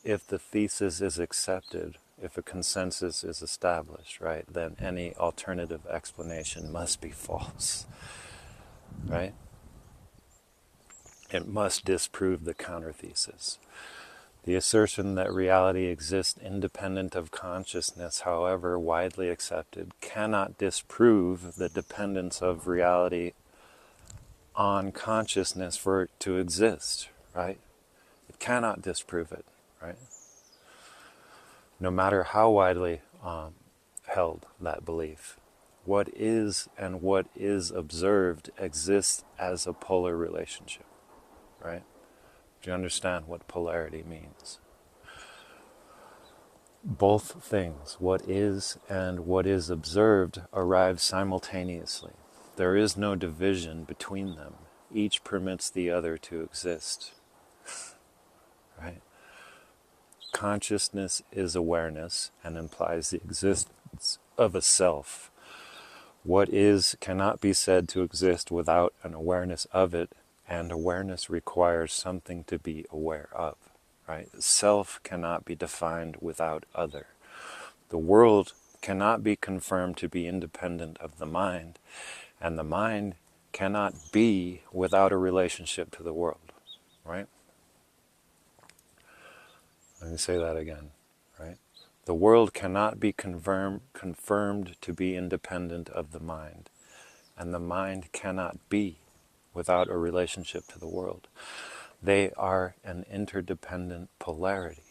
if the thesis is accepted, if a consensus is established, right, then any alternative explanation must be false, right? It must disprove the counter-thesis. The assertion that reality exists independent of consciousness, however widely accepted, cannot disprove the dependence of reality on consciousness for it to exist, right? It cannot disprove it, right? No matter how widely held that belief. What is and what is observed exists as a polar relationship, right? Do you understand what polarity means? Both things, what is and what is observed, arrive simultaneously. There is no division between them. Each permits the other to exist, right? Consciousness is awareness and implies the existence of a self. What is cannot be said to exist without an awareness of it, and awareness requires something to be aware of, right? Self cannot be defined without other. The world cannot be confirmed to be independent of the mind, and the mind cannot be without a relationship to the world, right? Let me say that again, right? The world cannot be confirmed to be independent of the mind, and the mind cannot be without a relationship to the world. They are an interdependent polarity,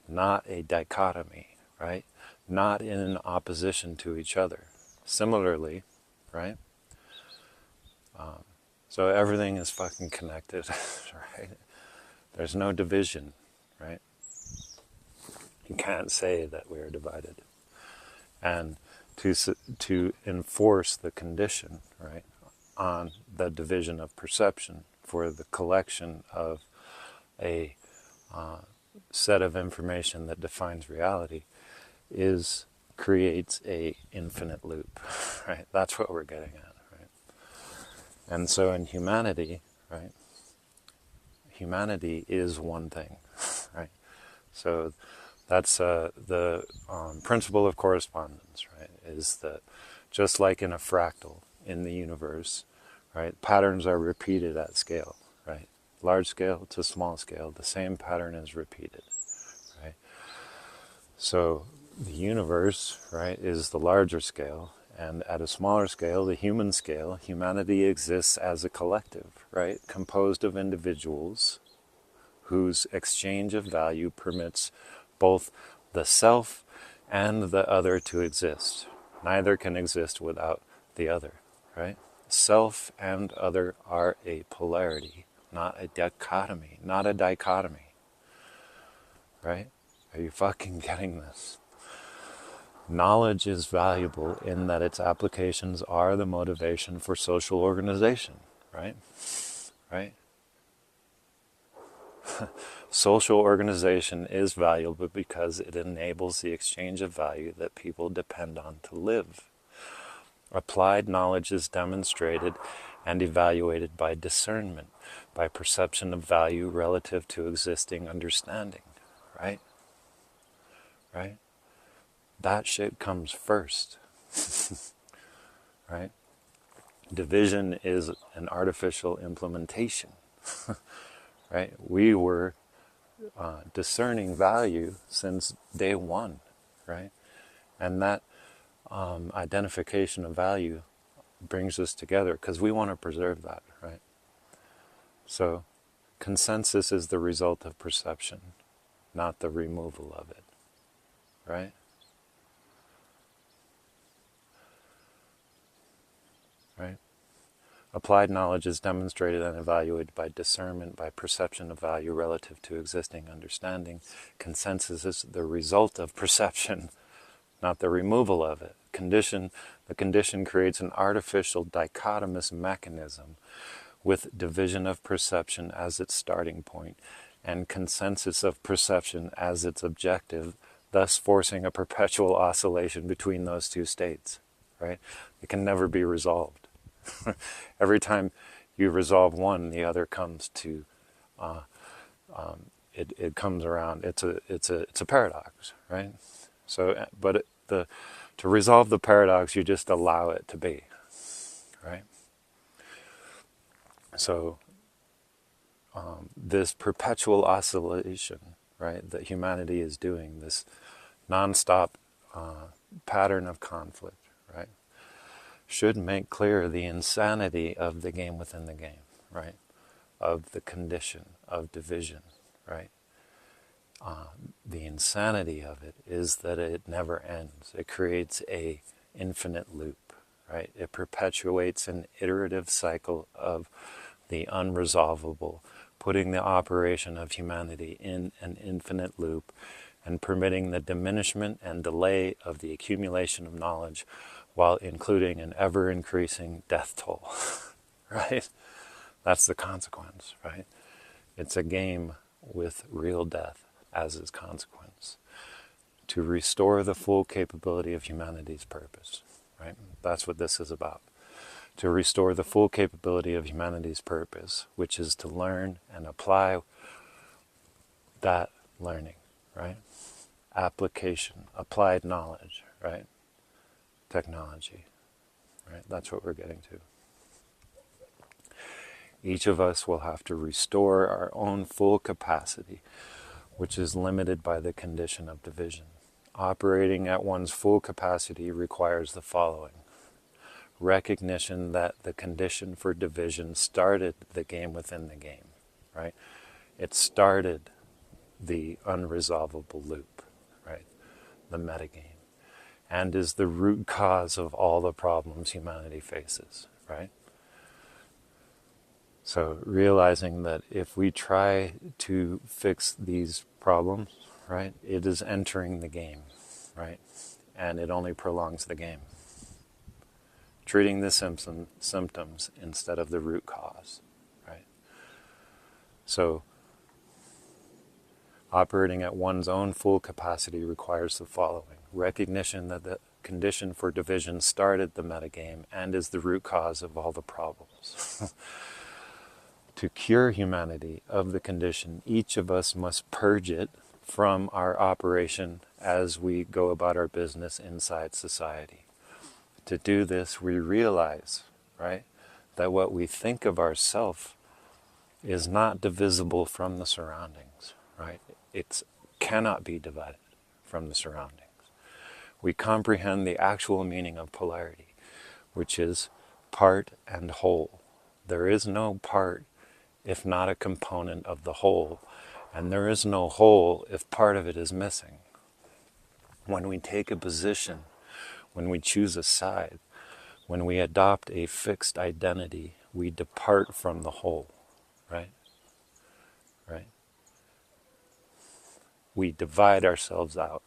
not a dichotomy, right? Not in opposition to each other. Similarly, right? So everything is fucking connected, right? There's no division, right? You can't say that we are divided. And to enforce the condition, right, on the division of perception for the collection of a set of information that defines reality creates a infinite loop, right? That's what we're getting at, right? And so in humanity, right, humanity is one thing, right? So that's the principle of correspondence, right? Is that just like in a fractal in the universe, right? Patterns are repeated at scale, right? Large scale to small scale, the same pattern is repeated, right? So the universe, right, is the larger scale, and at a smaller scale, the human scale, humanity exists as a collective, right? Composed of individuals whose exchange of value permits both the self and the other to exist. Neither can exist without the other, right? Self and other are a polarity, not a dichotomy, right? Are you fucking getting this? Knowledge is valuable in that its applications are the motivation for social organization, right? Right? Social organization is valuable because it enables the exchange of value that people depend on to live. Applied knowledge is demonstrated and evaluated by discernment, by perception of value relative to existing understanding, right? Right? That shit comes first, right? Division is an artificial implementation, right? We were discerning value since day one, right? And that identification of value brings us together because we want to preserve that, right? So consensus is the result of perception, not the removal of it, right? Right? Applied knowledge is demonstrated and evaluated by discernment, by perception of value relative to existing understanding. Consensus is the result of perception, not the removal of it. The condition creates an artificial dichotomous mechanism with division of perception as its starting point and consensus of perception as its objective, thus forcing a perpetual oscillation between those two states, right? It can never be resolved. Every time you resolve one, the other comes to, it comes around. It's a paradox, right? So, but to resolve the paradox, you just allow it to be, right? So, this perpetual oscillation, right, that humanity is doing, this nonstop pattern of conflict, right, should make clear the insanity of the game within the game, right, of the condition of division, right. The insanity of it is that it never ends. It creates a infinite loop, right? It perpetuates an iterative cycle of the unresolvable, putting the operation of humanity in an infinite loop and permitting the diminishment and delay of the accumulation of knowledge while including an ever-increasing death toll, right? That's the consequence, right? It's a game with real death as its consequence, to restore the full capability of humanity's purpose, right? That's what this is about. To restore the full capability of humanity's purpose, which is to learn and apply that learning, right? Application, applied knowledge, right? Technology, right? That's what we're getting to. Each of us will have to restore our own full capacity, which is limited by the condition of division. Operating at one's full capacity requires the following: recognition that the condition for division started the game within the game, right? It started the unresolvable loop, right? The metagame, and is the root cause of all the problems humanity faces, right? So realizing that if we try to fix these problems, right, it is entering the game, right? And it only prolongs the game. Treating the symptoms instead of the root cause, right? So operating at one's own full capacity requires the following: recognition that the condition for division started the metagame and is the root cause of all the problems. To cure humanity of the condition, each of us must purge it from our operation as we go about our business inside society. To do this, we realize, right, that what we think of ourselves is not divisible from the surroundings, right? It cannot be divided from the surroundings. We comprehend the actual meaning of polarity, which is part and whole. There is no part if not a component of the whole, and there is no whole if part of it is missing. When we take a position, when we choose a side, when we adopt a fixed identity, we depart from the whole, right? Right? We divide ourselves out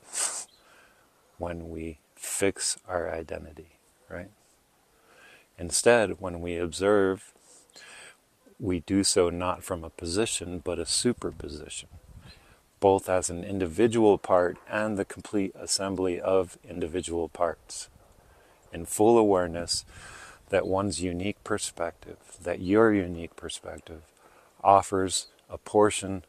when we fix our identity, right? Instead, when we observe, we do so not from a position, but a superposition, both as an individual part and the complete assembly of individual parts, in full awareness that one's unique perspective, that your unique perspective, offers a portion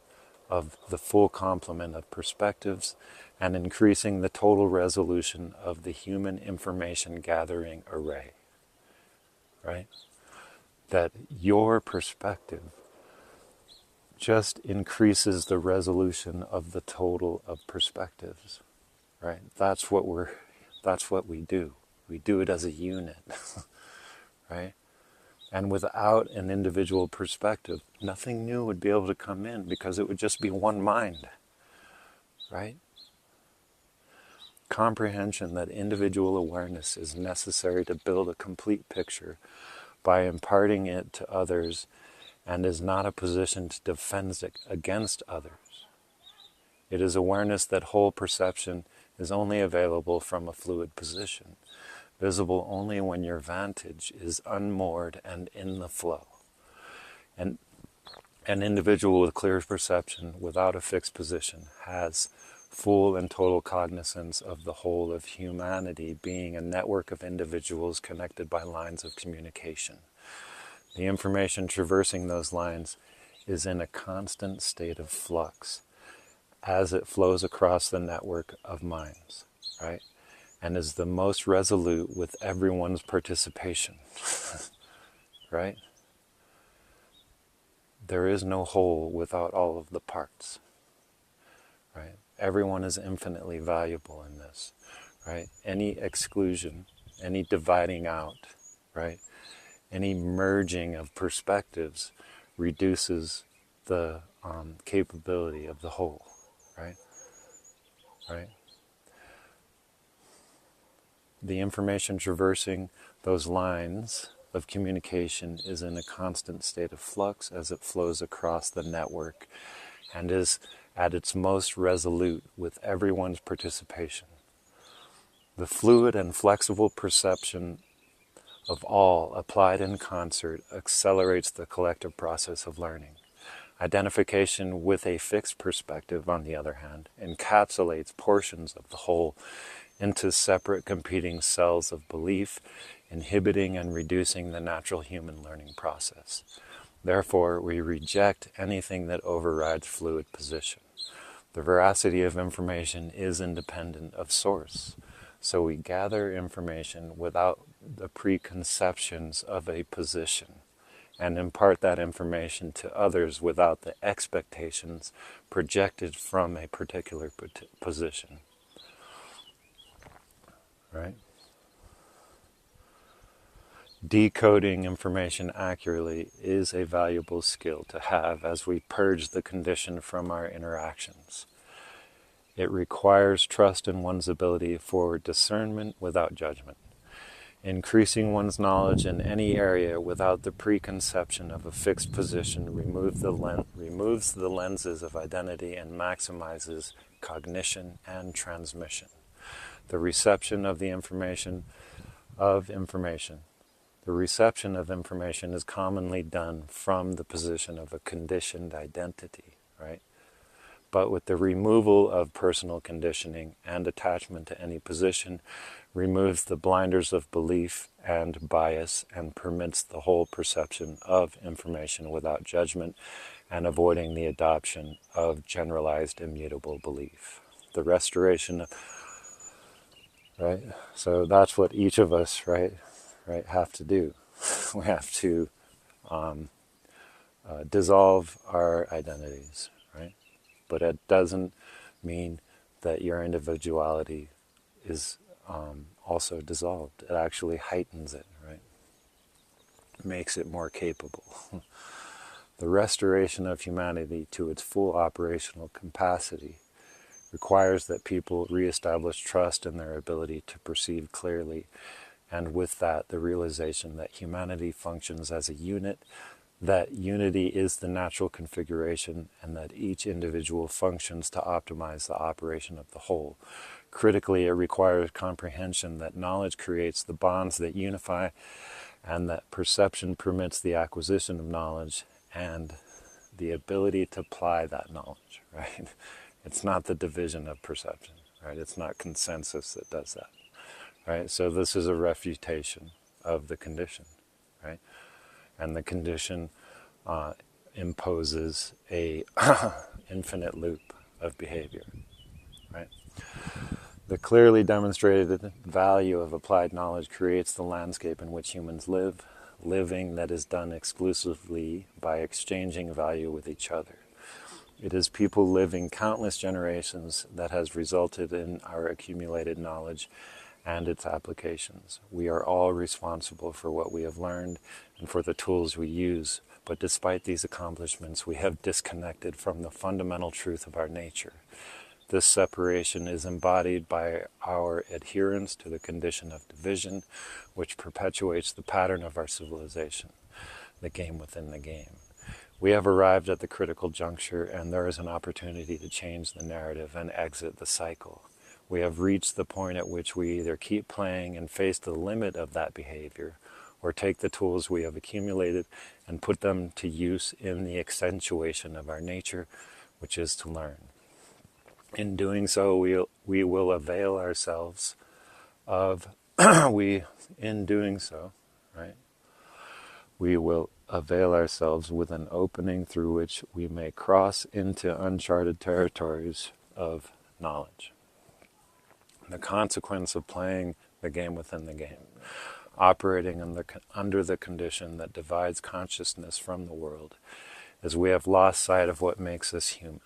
of the full complement of perspectives and increasing the total resolution of the human information gathering array, right? That your perspective just increases the resolution of the total of perspectives, right? That's what we do. We do it as a unit, right? And without an individual perspective, nothing new would be able to come in because it would just be one mind, right? Comprehension that individual awareness is necessary to build a complete picture by imparting it to others and is not a position to defend it against others. It is awareness that whole perception is only available from a fluid position, visible only when your vantage is unmoored and in the flow. And an individual with clear perception without a fixed position has full and total cognizance of the whole of humanity being a network of individuals connected by lines of communication. The information traversing those lines is in a constant state of flux as it flows across the network of minds, right? And is the most resolute with everyone's participation, right? There is no whole without all of the parts, right? Everyone is infinitely valuable in this, right? Any exclusion, any dividing out, right? Any merging of perspectives reduces the capability of the whole, right? Right? The information traversing those lines of communication is in a constant state of flux as it flows across the network and is at its most resolute with everyone's participation. The fluid and flexible perception of all applied in concert accelerates the collective process of learning. Identification with a fixed perspective, on the other hand, encapsulates portions of the whole into separate competing cells of belief, inhibiting and reducing the natural human learning process. Therefore, we reject anything that overrides fluid position. The veracity of information is independent of source, so we gather information without the preconceptions of a position and impart that information to others without the expectations projected from a particular position. Right? Decoding information accurately is a valuable skill to have as we purge the condition from our interactions. It requires trust in one's ability for discernment without judgment. Increasing one's knowledge in any area without the preconception of a fixed position removes the lenses of identity and maximizes cognition and transmission. The reception of information is commonly done from the position of a conditioned identity, right? But with the removal of personal conditioning and attachment to any position, removes the blinders of belief and bias and permits the whole perception of information without judgment and avoiding the adoption of generalized immutable belief. The restoration of, right? So that's what each of us, right, have to do. We have to dissolve our identities, right? But it doesn't mean that your individuality is also dissolved. It actually heightens it, right? Makes it more capable. The restoration of humanity to its full operational capacity requires that people reestablish trust in their ability to perceive clearly, and with that, the realization that humanity functions as a unit, that unity is the natural configuration, and that each individual functions to optimize the operation of the whole. Critically, it requires comprehension that knowledge creates the bonds that unify, and that perception permits the acquisition of knowledge, and the ability to apply that knowledge, right? It's not the division of perception, right? It's not consensus that does that, right? So this is a refutation of the condition, right? And the condition imposes a infinite loop of behavior, right? The clearly demonstrated value of applied knowledge creates the landscape in which humans live, living that is done exclusively by exchanging value with each other. It is people living countless generations that has resulted in our accumulated knowledge and its applications. We are all responsible for what we have learned and for the tools we use, but despite these accomplishments, we have disconnected from the fundamental truth of our nature. This separation is embodied by our adherence to the condition of division, which perpetuates the pattern of our civilization, the game within the game. We have arrived at the critical juncture, and there is an opportunity to change the narrative and exit the cycle. We have reached the point at which we either keep playing and face the limit of that behavior, or take the tools we have accumulated and put them to use in the accentuation of our nature, which is to learn. In doing so, we will avail ourselves of, in doing so, right? We will avail ourselves with an opening through which we may cross into uncharted territories of knowledge. The consequence of playing the game within the game, operating under the condition that divides consciousness from the world, is we have lost sight of what makes us human.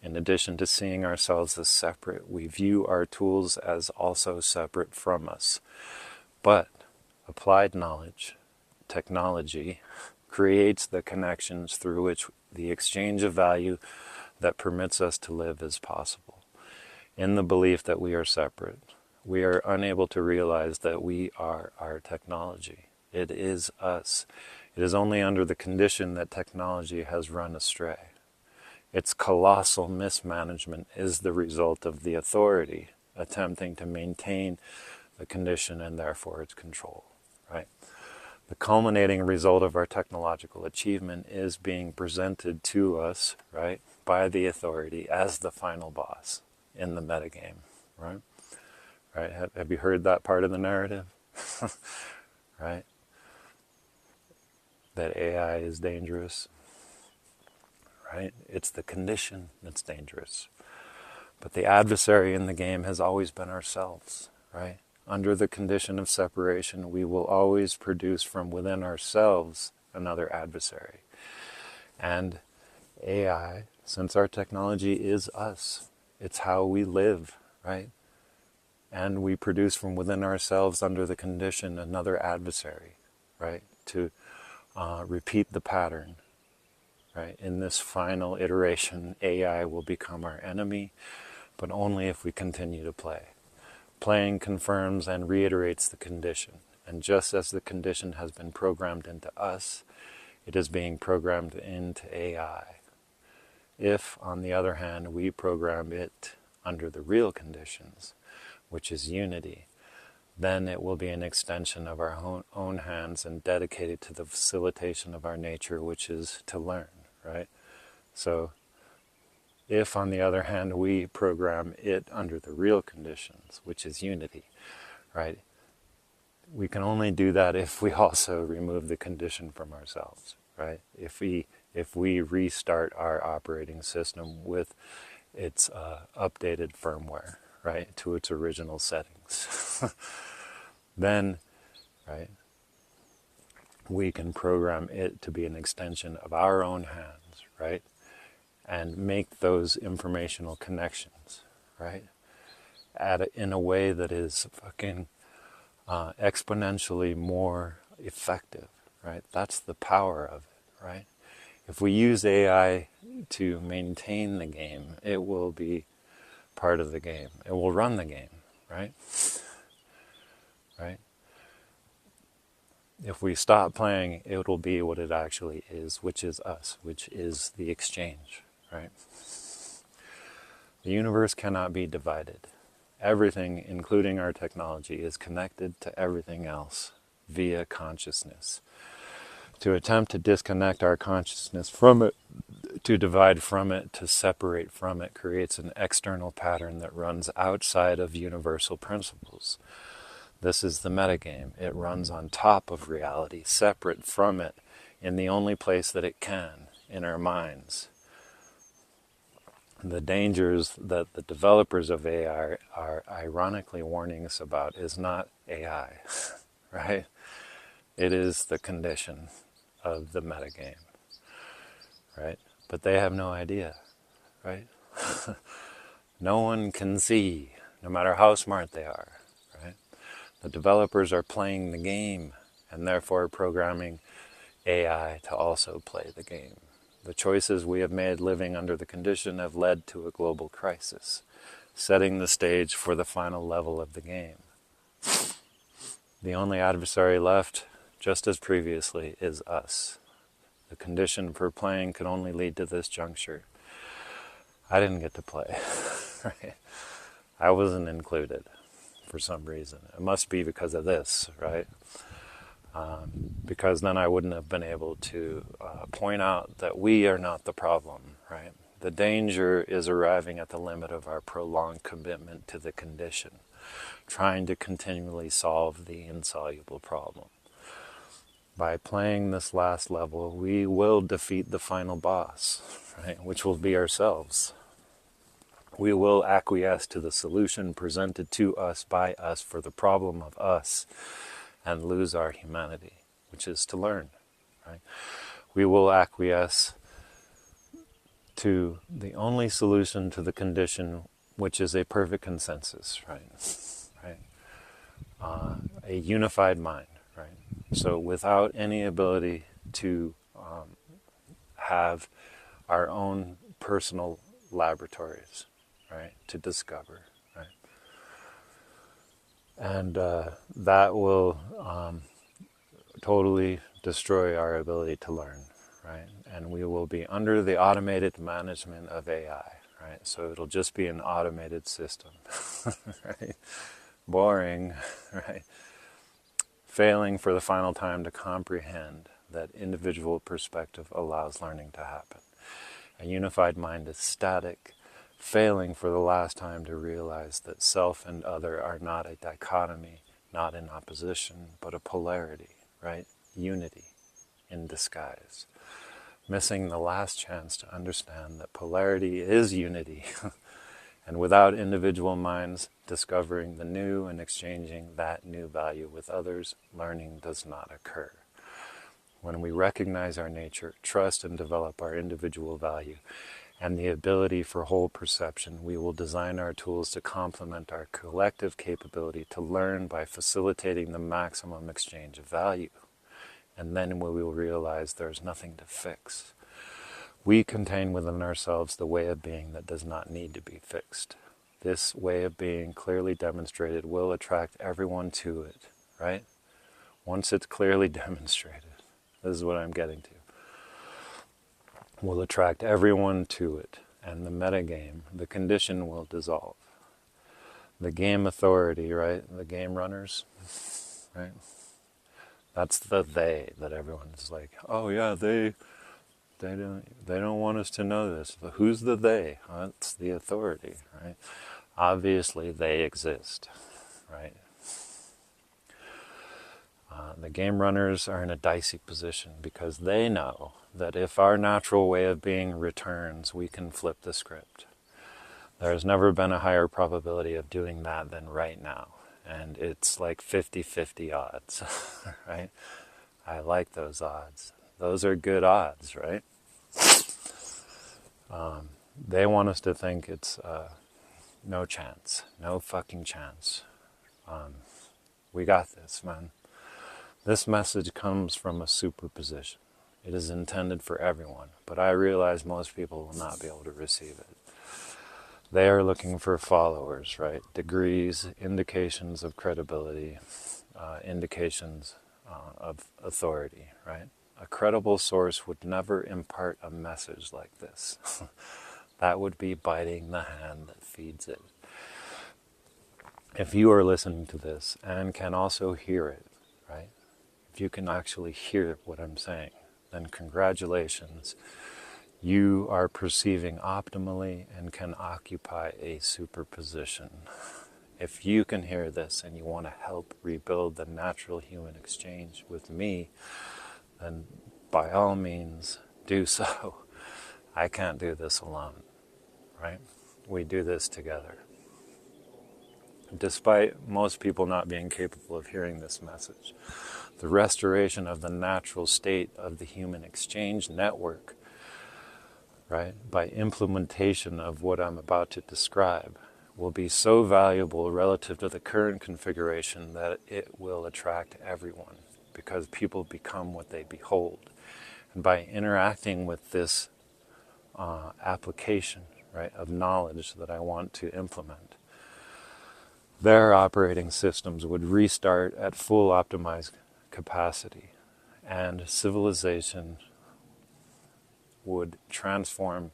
In addition to seeing ourselves as separate, we view our tools as also separate from us. But applied knowledge, technology, creates the connections through which the exchange of value that permits us to live is possible. In the belief that we are separate, we are unable to realize that we are our technology. It is us. It is only under the condition that technology has run astray. Its colossal mismanagement is the result of the authority attempting to maintain the condition and therefore its control, right? The culminating result of our technological achievement is being presented to us, right, by the authority as the final boss in the metagame, right? Right? Have you heard that part of the narrative? Right? That AI is dangerous. Right? It's the condition that's dangerous. But the adversary in the game has always been ourselves, right? Under the condition of separation, we will always produce from within ourselves another adversary. And AI, since our technology is us, it's how we live, right? And we produce from within ourselves under the condition another adversary, right? To repeat the pattern. Right? In this final iteration, AI will become our enemy, but only if we continue to play. Playing confirms and reiterates the condition, and just as the condition has been programmed into us, it is being programmed into AI. If, on the other hand, we program it under the real conditions, which is unity, then it will be an extension of our own hands and dedicated to the facilitation of our nature, which is to learn. Right? So, if on the other hand we program it under the real conditions, which is unity, right? We can only do that if we also remove the condition from ourselves, right? If we restart our operating system with its updated firmware, right, to its original settings, then, right, we can program it to be an extension of our own hands, right? And make those informational connections, right? In a way that is fucking exponentially more effective, right? That's the power of it, right? If we use AI to maintain the game, it will be part of the game. It will run the game, right? Right? If we stop playing, it will be what it actually is, which is us, which is the exchange, right? The universe cannot be divided. Everything, including our technology, is connected to everything else via consciousness. To attempt to disconnect our consciousness from it, to divide from it, to separate from it, creates an external pattern that runs outside of universal principles. This is the metagame. It runs on top of reality, separate from it, in the only place that it can, in our minds. The dangers that the developers of AI are ironically warning us about is not AI, right? It is the condition of the metagame, right? But they have no idea, right? No one can see, no matter how smart they are, right? The developers are playing the game and therefore programming AI to also play the game. The choices we have made living under the condition have led to a global crisis, setting the stage for the final level of the game. The only adversary left, just as previously, is us. The condition for playing could only lead to this juncture. I didn't get to play, right? I wasn't included for some reason. It must be because of this, right? Because then I wouldn't have been able to point out that we are not the problem, right? The danger is arriving at the limit of our prolonged commitment to the condition, trying to continually solve the insoluble problem. By playing this last level, we will defeat the final boss, right? Which will be ourselves. We will acquiesce to the solution presented to us by us for the problem of us, and lose our humanity, which is to learn, right? We will acquiesce to the only solution to the condition, which is a perfect consensus, right? A unified mind, right? So without any ability to have our own personal laboratories, right, to discover, right? And that will totally destroy our ability to learn, right? And we will be under the automated management of AI, right? So it'll just be an automated system, right? Boring, right? Failing for the final time to comprehend that individual perspective allows learning to happen. A unified mind is static, failing for the last time to realize that self and other are not a dichotomy, not in opposition, but a polarity, right? Unity in disguise. Missing the last chance to understand that polarity is unity. And without individual minds discovering the new and exchanging that new value with others, learning does not occur. When we recognize our nature, trust and develop our individual value, and the ability for whole perception, we will design our tools to complement our collective capability to learn by facilitating the maximum exchange of value. And then we will realize there's nothing to fix. We contain within ourselves the way of being that does not need to be fixed. This way of being, clearly demonstrated, will attract everyone to it, right? Once it's clearly demonstrated, this is what I'm getting to, will attract everyone to it, and the metagame, the condition, will dissolve. The game authority, right? The game runners, right? That's the they that everyone's like, oh yeah, they don't want us to know this. But who's the they? That's the authority, right? Obviously, they exist, right? The game runners are in a dicey position because they know that if our natural way of being returns, we can flip the script. There has never been a higher probability of doing that than right now. And it's like 50-50 odds, right? I like those odds. Those are good odds, right? They want us to think it's no chance, no fucking chance. We got this, man. This message comes from a superposition. It is intended for everyone, but I realize most people will not be able to receive it. They are looking for followers, right? Degrees, indications of credibility, indications of authority, right? A credible source would never impart a message like this. That would be biting the hand that feeds it. If you are listening to this and can also hear it, right? If you can actually hear what I'm saying, then congratulations. You are perceiving optimally and can occupy a superposition. If you can hear this and you want to help rebuild the natural human exchange with me, then by all means do so. I can't do this alone, right? We do this together. Despite most people not being capable of hearing this message, the restoration of the natural state of the human exchange network, right, by implementation of what I'm about to describe, will be so valuable relative to the current configuration that it will attract everyone, because people become what they behold. And by interacting with this application, right, of knowledge that I want to implement, their operating systems would restart at full optimized capacity, and civilization would transform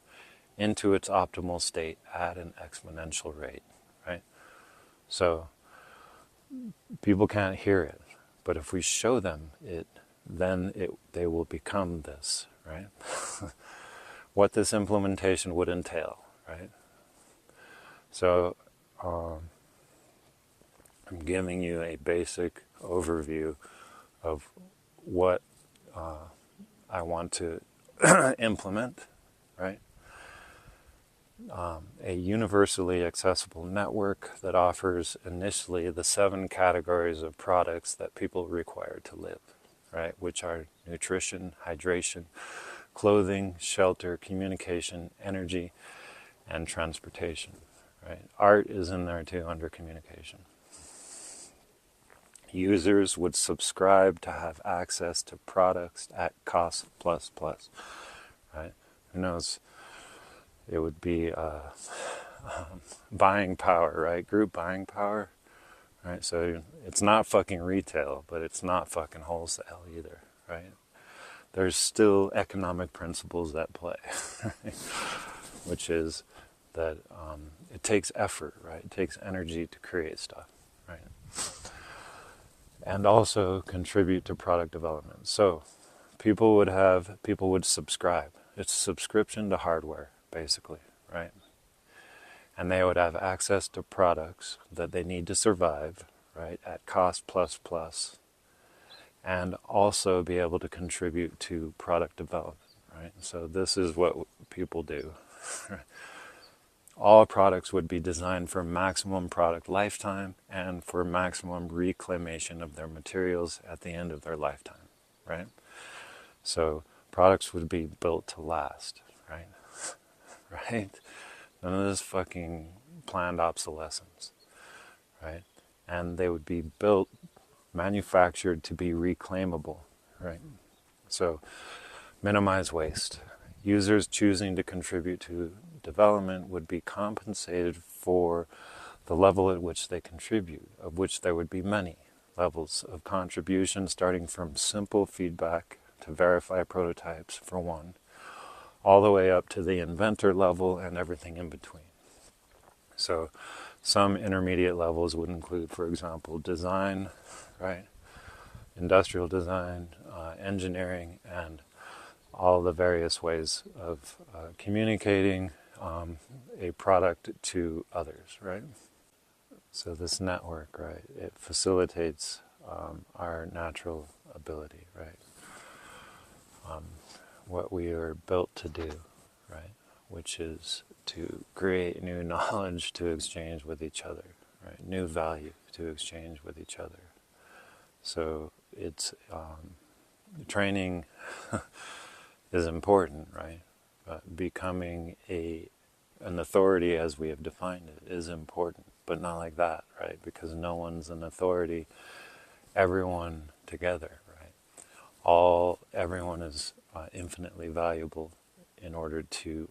into its optimal state at an exponential rate, right? So people can't hear it, but if we show them it, then they will become this, right? What this implementation would entail, right? So I'm giving you a basic overview of what I want to implement, right? A universally accessible network that offers initially the 7 categories of products that people require to live, right? Which are nutrition, hydration, clothing, shelter, communication, energy, and transportation, right? Art is in there too under communication. Users would subscribe to have access to products at cost plus, right? Who knows? It would be buying power, right? Group buying power, right? So it's not fucking retail, but it's not fucking wholesale either, right? There's still economic principles at play, right? Which is that it takes effort, right? It takes energy to create stuff, right? And also contribute to product development. So people would subscribe. It's subscription to hardware, basically, right? And they would have access to products that they need to survive, right, at cost plus, and also be able to contribute to product development, right? So this is what people do. All products would be designed for maximum product lifetime and for maximum reclamation of their materials at the end of their lifetime, right? So products would be built to last, right? Right? None of this fucking planned obsolescence, right? And they would be built, manufactured to be reclaimable, right? So minimize waste. Users choosing to contribute to development would be compensated for the level at which they contribute, of which there would be many levels of contribution, starting from simple feedback to verify prototypes for one, all the way up to the inventor level and everything in between. So some intermediate levels would include, for example, design, right? Industrial design, engineering, and all the various ways of communicating a product to others, right? So this network, right, it facilitates our natural ability, right? What we are built to do, right? Which is to create new knowledge to exchange with each other, right? New value to exchange with each other. So it's training is important, right? Becoming an authority as we have defined it is important, but not like that, right? Because no one's an authority. Everyone together, right? Everyone is infinitely valuable in order to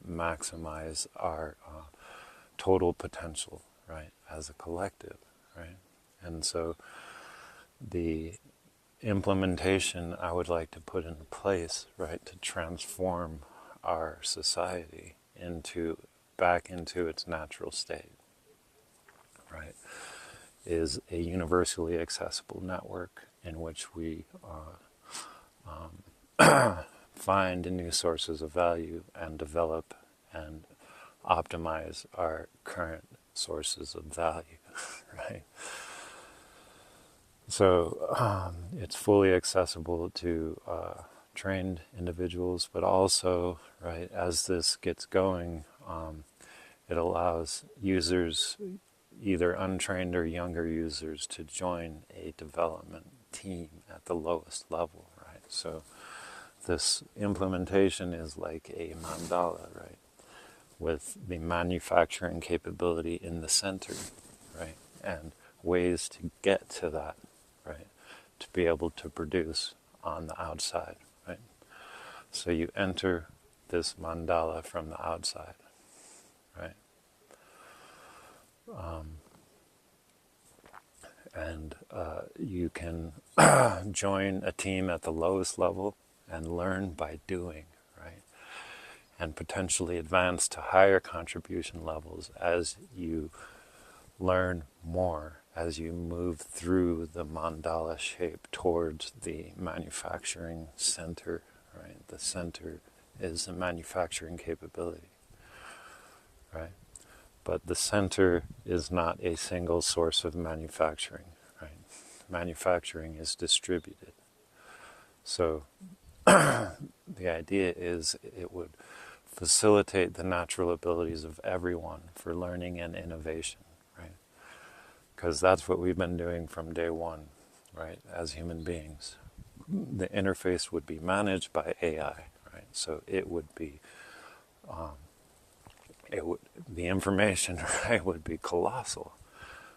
maximize our total potential, right? As a collective, right? And so the implementation I would like to put into place, right, to transform our society back into its natural state, right, is a universally accessible network in which we find new sources of value and develop and optimize our current sources of value, right? So it's fully accessible to trained individuals, but also, right, as this gets going, it allows users, either untrained or younger users, to join a development team at the lowest level, right? So this implementation is like a mandala, right? With the manufacturing capability in the center, right? And ways to get to that, right? To be able to produce on the outside, right? So you enter this mandala from the outside, right? And you can join a team at the lowest level and learn by doing, right? And potentially advance to higher contribution levels as you learn more, as you move through the mandala shape towards the manufacturing center, right? The center is the manufacturing capability, right? But the center is not a single source of manufacturing, right? Manufacturing is distributed. So the idea is it would facilitate the natural abilities of everyone for learning and innovation, right? Because that's what we've been doing from day one, right? As human beings. The interface would be managed by AI, right? So it would be, the information, right, would be colossal.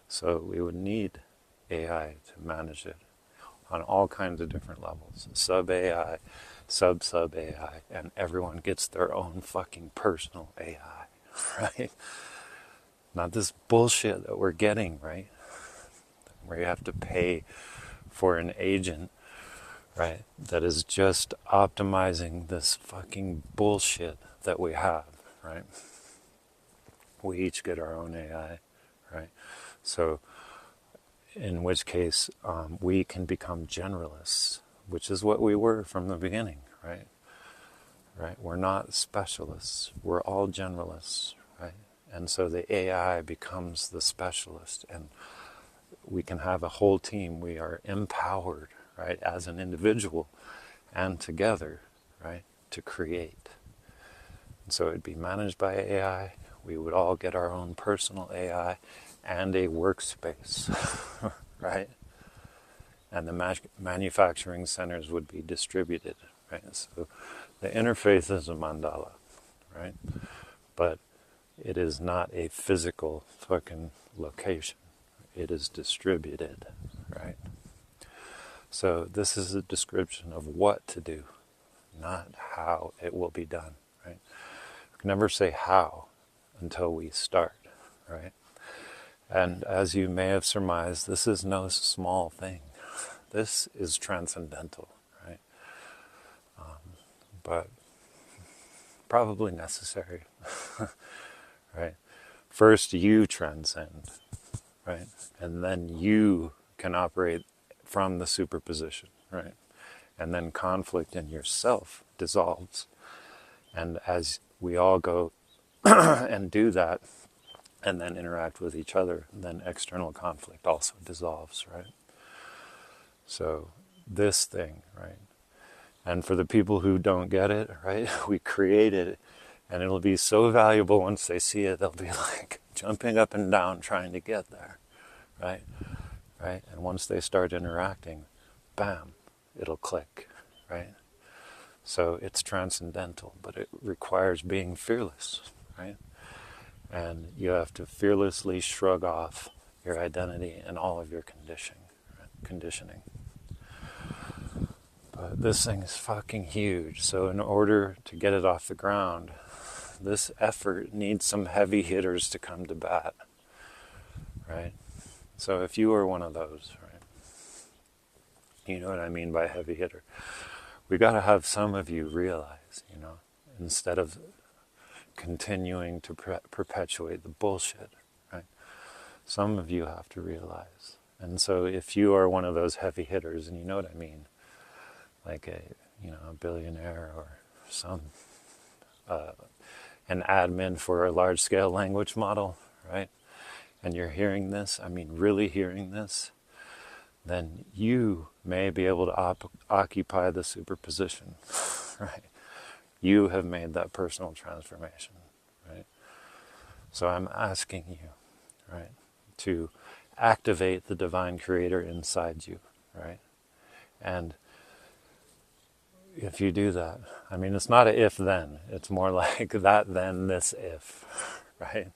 So we would need AI to manage it on all kinds of different levels. Sub-AI, sub-AI, and everyone gets their own fucking personal AI, right? Not this bullshit that we're getting, right? Where you have to pay for an agent, right, that is just optimizing this fucking bullshit that we have, right? We each get our own AI, right? So in which case we can become generalists, which is what we were from the beginning, right? Right? We're not specialists. We're all generalists, right? And so the AI becomes the specialist, and we can have a whole team. We are empowered, right, as an individual and together, right, to create. And so it'd be managed by AI. We would all get our own personal AI and a workspace, right? And the manufacturing centers would be distributed, right? So the interface is a mandala, right? But it is not a physical fucking location. It is distributed, right? So this is a description of what to do, not how it will be done, right? We can never say how until we start, right? And as you may have surmised, this is no small thing. This is transcendental, right? But probably necessary, right? First you transcend, right? And then you can operate from the superposition, right? And then conflict in yourself dissolves. And as we all go and do that, and then interact with each other, then external conflict also dissolves, right? So this thing, right? And for the people who don't get it, right, we create it, and it'll be so valuable once they see it, they'll be like jumping up and down trying to get there, right? Right? And once they start interacting, bam, it'll click, right? So it's transcendental, but it requires being fearless, right? And you have to fearlessly shrug off your identity and all of your conditioning. But this thing is fucking huge. So in order to get it off the ground, this effort needs some heavy hitters to come to bat, right? So if you are one of those, right, you know what I mean by heavy hitter. We got to have some of you realize, instead of continuing to perpetuate the bullshit, right? Some of you have to realize. And so if you are one of those heavy hitters, and you know what I mean, like a billionaire or some an admin for a large-scale language model, right? And you're hearing this, I mean really hearing this, then you may be able to occupy the superposition, right? You have made that personal transformation, right? So I'm asking you, right, to activate the divine creator inside you, right? And if you do that, I mean, it's not a if-then. It's more like that, then, this, if, right?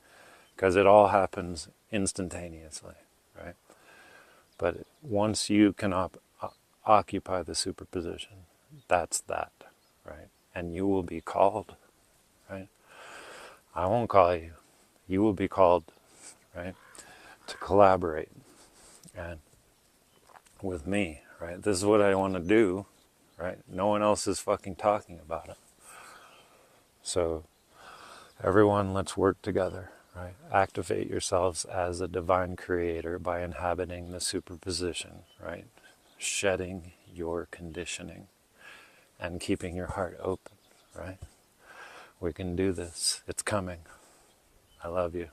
Because it all happens instantaneously, right? But once you can occupy the superposition, that's that, right? And you will be called, right? I won't call you. You will be called, right, to collaborate and with me, right? This is what I want to do, right? No one else is fucking talking about it. So everyone, let's work together, right? Activate yourselves as a divine creator by inhabiting the superposition, right? Shedding your conditioning and keeping your heart open, right? We can do this. It's coming. I love you.